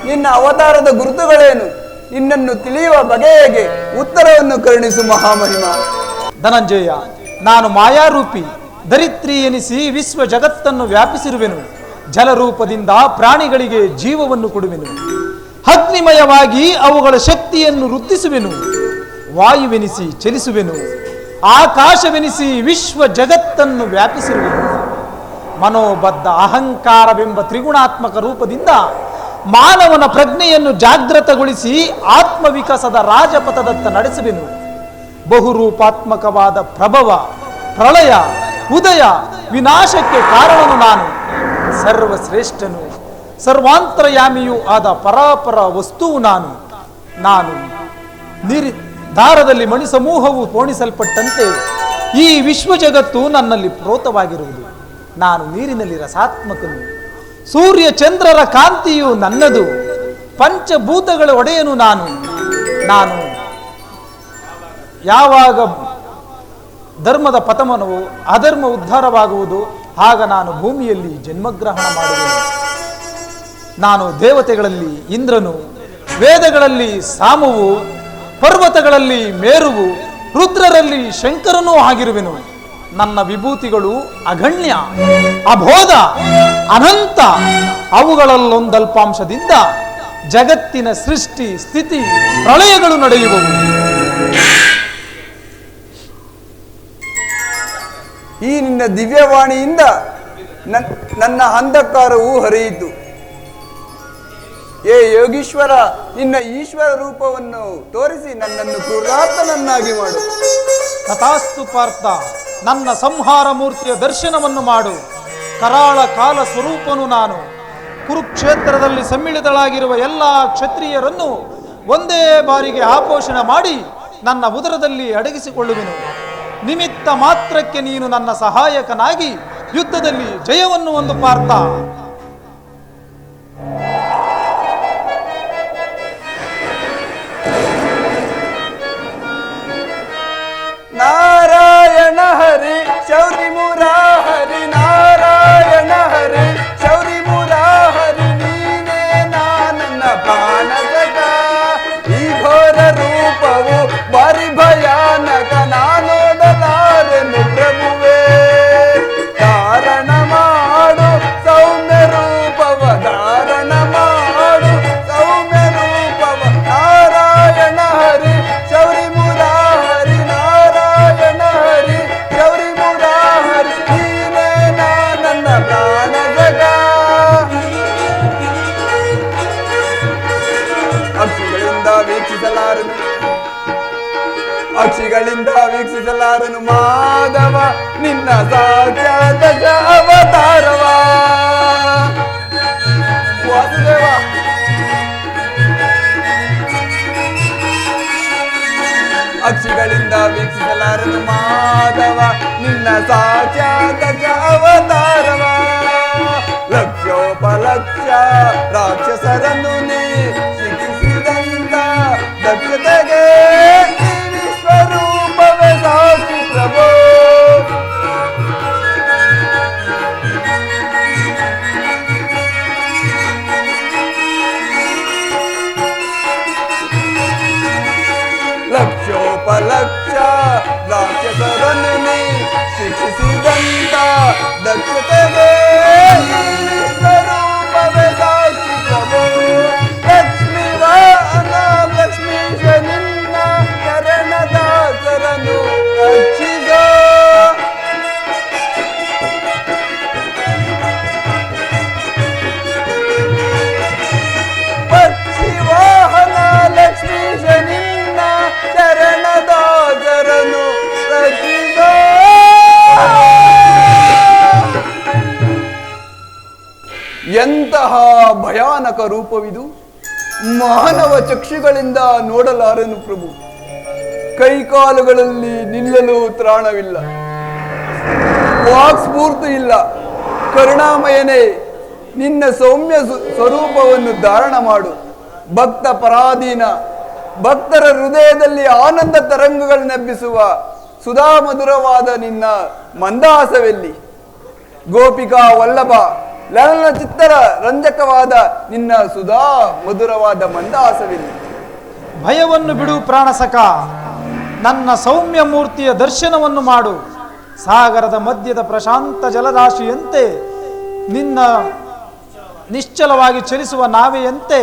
ನಿನ್ನ ಅವತಾರದ ಗುರುತುಗಳೇನು? ನಿನ್ನನ್ನು ತಿಳಿಯುವ ಬಗೆ ಹೇಗೆ? ಉತ್ತರವನ್ನು ಕರುಣಿಸು ಮಹಾಮಹಿಮ. ಧನಂಜಯ, ನಾನು ಮಾಯಾರೂಪಿ, ಧರಿತ್ರಿ ಎನಿಸಿ ವಿಶ್ವ ಜಗತ್ತನ್ನು ವ್ಯಾಪಿಸಿರುವೆನು. ಜಲರೂಪದಿಂದ ಪ್ರಾಣಿಗಳಿಗೆ ಜೀವವನ್ನು ಕೊಡುವೆನು. ಅಗ್ನಿಮಯವಾಗಿ ಅವುಗಳ ಶಕ್ತಿಯನ್ನು ವೃದ್ಧಿಸುವೆನು. ವಾಯುವೆನಿಸಿ ಚಲಿಸುವೆನು. ಆಕಾಶವೆನಿಸಿ ವಿಶ್ವ ಜಗತ್ತನ್ನು ವ್ಯಾಪಿಸಿರುವೆನು. ಮನೋಬದ್ಧ ಅಹಂಕಾರವೆಂಬ ತ್ರಿಗುಣಾತ್ಮಕ ರೂಪದಿಂದ ಮಾನವನ ಪ್ರಜ್ಞೆಯನ್ನು ಜಾಗೃತಗೊಳಿಸಿ ಆತ್ಮವಿಕಾಸದ ರಾಜಪಥದತ್ತ ನಡೆಸುವೆನು. ಬಹುರೂಪಾತ್ಮಕವಾದ ಪ್ರಭವ, ಪ್ರಳಯ, ಉದಯ, ವಿನಾಶಕ್ಕೆ ಕಾರಣನು ನಾನು. ಸರ್ವಶ್ರೇಷ್ಠನು ಸರ್ವಾಂತರಯಾಮಿಯೂ ಆದ ಪರಾಪರ ವಸ್ತುವು ನಾನು ದಾರದಲ್ಲಿ ಮಣಿ ಸಮೂಹವು ಪೋಣಿಸಲ್ಪಟ್ಟಂತೆ ಈ ವಿಶ್ವ ಜಗತ್ತು ನನ್ನಲ್ಲಿ ಪ್ರೋತವಾಗಿರುವುದು. ನಾನು ನೀರಿನಲ್ಲಿ ರಸಾತ್ಮಕನು, ಸೂರ್ಯ ಚಂದ್ರರ ಕಾಂತಿಯು ನನ್ನದು, ಪಂಚಭೂತಗಳ ಒಡೆಯನು ನಾನು ಯಾವಾಗ ಧರ್ಮದ ಪತಮನವು ಅಧರ್ಮ ಉದ್ಧಾರವಾಗುವುದು ಆಗ ನಾನು ಭೂಮಿಯಲ್ಲಿ ಜನ್ಮಗ್ರಹಣ ಮಾಡುವೆನು. ನಾನು ದೇವತೆಗಳಲ್ಲಿ ಇಂದ್ರನು, ವೇದಗಳಲ್ಲಿ ಸಾಮವು, ಪರ್ವತಗಳಲ್ಲಿ ಮೇರುವು, ರುದ್ರರಲ್ಲಿ ಶಂಕರನೂ ಆಗಿರುವೆನು. ನನ್ನ ವಿಭೂತಿಗಳು ಅಗಣ್ಯ, ಅಬೋಧ, ಅನಂತ. ಅವುಗಳಲ್ಲೊಂದಲ್ಪಾಂಶದಿಂದ ಜಗತ್ತಿನ ಸೃಷ್ಟಿ ಸ್ಥಿತಿ ಪ್ರಳಯಗಳು ನಡೆಯುವವು. ಈ ನಿನ್ನ ದಿವ್ಯವಾಣಿಯಿಂದ ನನ್ನ ಅಂಧಕಾರವು ಹರಿಯಿತು. ಏ ಯೋಗೀಶ್ವರ, ನಿನ್ನ ಈಶ್ವರ ರೂಪವನ್ನು ತೋರಿಸಿ ನನ್ನನ್ನು ಕ್ರೂರಾತ್ಮನನ್ನಾಗಿ ಮಾಡು. ತಥಾಸ್ತು ಪಾರ್ಥ, ನನ್ನ ಸಂಹಾರ ಮೂರ್ತಿಯ ದರ್ಶನವನ್ನು ಮಾಡು. ಕರಾಳ ಕಾಲ ಸ್ವರೂಪನು ನಾನು. ಕುರುಕ್ಷೇತ್ರದಲ್ಲಿ ಸಮ್ಮಿಳಿತಳಾಗಿರುವ ಎಲ್ಲ ಕ್ಷತ್ರಿಯರನ್ನು ಒಂದೇ ಬಾರಿಗೆ ಆಪೋಷಣ ಮಾಡಿ ನನ್ನ ಉದರದಲ್ಲಿ ಅಡಗಿಸಿಕೊಳ್ಳುವೆನು. ನಿಮಿತ್ತ ಮಾತ್ರಕ್ಕೆ ನೀನು ನನ್ನ ಸಹಾಯಕನಾಗಿ ಯುದ್ಧದಲ್ಲಿ ಜಯವನ್ನು ಹೊಂದು ಪಾರ್ಥ. ನಾರಾಯಣ ಹರಿ ಶೌರಿ ಮುರಾಹರಿ, ನಾರಾಯಣ ಹರಿ ಶೌರಿ ಮುರಾಹರಿ, ನೀನೇ ನನ್ನ ಬಾಣಸಕ. ಈ ಘೋರ ರೂಪವು ಬಾರಿ ಭಯಾನಕ, ನಾನೋದಲಾರೆನು ಪ್ರಭುವೇ. ಧಾರಣ ಮಾಡು ಸೌಮ್ಯ ರೂಪವ, ಧಾರಣ ಮಾಡು ಸೌಮ್ಯ ರೂಪವ. ನಾರಾಯಣ ಹರಿ ಶೌರಿ ಮುರಾಹರಿ, ನಾರಾಯಣ ಹರಿ ಶೌರಿ ಮುರಾಹರಿ, ನೀನೇ ನನ್ನ ಪ್ರಾಣಜಗ. ಅಕ್ಷಿಗಳಿಂದ ವೀಕ್ಷಿಸಲಾರನು ಮಾಧವ ನಿನ್ನ ಸಾಕ್ಷಾತ್ ಅವತಾರವ. ವಾಸುದೇವ, ಅಕ್ಷಿಗಳಿಂದ ವೀಕ್ಷಿಸಲಾರನು ಮಾಧವ ನಿನ್ನ ಸಾಕ್ಷಾತ್ ಅವತಾರವ. ಲಕ್ಷೋಪಲಕ್ಷ ರಾಕ್ಷಸರನ್ನು ನೀ ಶಿಕ್ಷಿಸಿದಂತ ದಕ್ಷತೆಗೆ ವಿಶ್ವರೂಪವೇ ಸಾಕ್ಷಿ ಪ್ರಭೋ. ಲಕ್ಷೋಪಲಕ್ಷ ರಾಕ್ಷಸರನ್ನು ನೀ ಶಿಕ್ಷಿಸಿದಂತ ದಕ್ಷತೆಗೆ ವಿಶ್ವರೂಪವೇ ಸಾಕ್ಷಿ ಪ್ರಭೋ. ಲಕ್ಷ್ಮೀ ವಾಹನ ಲಕ್ಷ್ಮೀಶ ನಿನ್ನ ಶರಣದಾಸರನು ರಕ್ಷಿಸ. ಪಕ್ಷಿ ವಾಹನ ಲಕ್ಷ್ಮೀಶ ನಿನ್ನ ಶರಣದಾಸರನು ರಕ್ಷಿಸ. ಎಂತಹ ಭಯಾನಕ ರೂಪವಿದು, ಮಾನವ ಚಕ್ಷುಗಳಿಂದ ನೋಡಲಾರನು ಪ್ರಭು. ಕೈಕಾಲುಗಳಲ್ಲಿ ನಿಲ್ಲಲು ತ್ರಾಣವಿಲ್ಲ, ವಾಕ್ಸ್ಫೂರ್ತಿ ಇಲ್ಲ. ಕರುಣಾಮಯನೇ, ನಿನ್ನ ಸೌಮ್ಯ ಸ್ವರೂಪವನ್ನು ಧಾರಣ ಮಾಡು. ಭಕ್ತ ಪರಾಧೀನ, ಭಕ್ತರ ಹೃದಯದಲ್ಲಿ ಆನಂದ ತರಂಗಗಳನ್ನೆಬ್ಬಿಸುವ ಸುಧಾ ಮಧುರವಾದ ನಿನ್ನ ಮಂದಹಾಸವೆಲ್ಲಿ? ಗೋಪಿಕಾ ವಲ್ಲಭ ಲಲನ ಚಿತ್ತರ ರಂಜಕವಾದ ನಿನ್ನ ಸುಧಾ ಮಧುರವಾದ ಮಂದಹಾಸವೆಲ್ಲಿ? ಭಯವನ್ನು ಬಿಡು ಪ್ರಾಣಸಕ, ನನ್ನ ಸೌಮ್ಯ ಮೂರ್ತಿಯ ದರ್ಶನವನ್ನು ಮಾಡು. ಸಾಗರದ ಮಧ್ಯದ ಪ್ರಶಾಂತ ಜಲರಾಶಿಯಂತೆ ನಿನ್ನ ನಿಶ್ಚಲವಾಗಿ ಚಲಿಸುವ ನಾವೆಯಂತೆ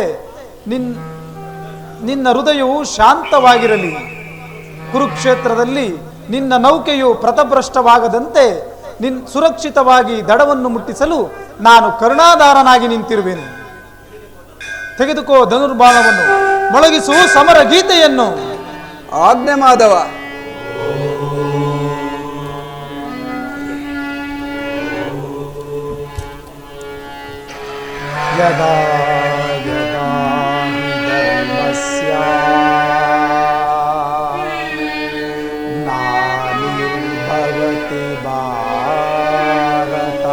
ನಿನ್ನ ಹೃದಯವು ಶಾಂತವಾಗಿರಲಿ. ಕುರುಕ್ಷೇತ್ರದಲ್ಲಿ ನಿನ್ನ ನೌಕೆಯು ಪ್ರತಭ್ರಷ್ಟವಾಗದಂತೆ ಸುರಕ್ಷಿತವಾಗಿ ದಡವನ್ನು ಮುಟ್ಟಿಸಲು ನಾನು ಕರುಣಾಧಾರನಾಗಿ ನಿಂತಿರುವೆನು. ತೆಗೆದುಕೋ ಧನುರ್ಬಾಣವನ್ನು, ಮೊಳಗಿಸು ಸಮರ ಗೀತೆಯನ್ನು. ಆಜ್ಞೆ ಮಾಧವ. यदा यदा हि धर्मस्य ग्लानिर्भवति भारत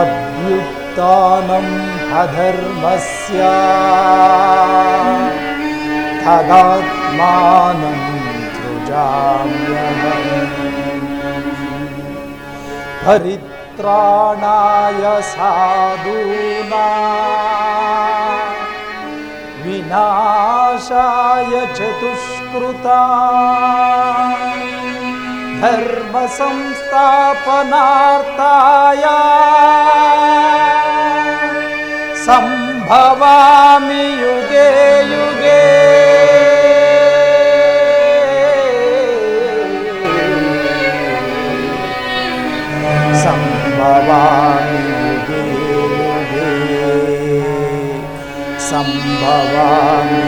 अभ्युत्थानम् अधर्मस्य तदात्मानं सृजाम्यहम् परित्राणाय साधूनां विनाशाय च दुष्कृतां धर्म संस्थापनार्थाय संभवामि युगे युगे संभवामि युगे युगे संभवामि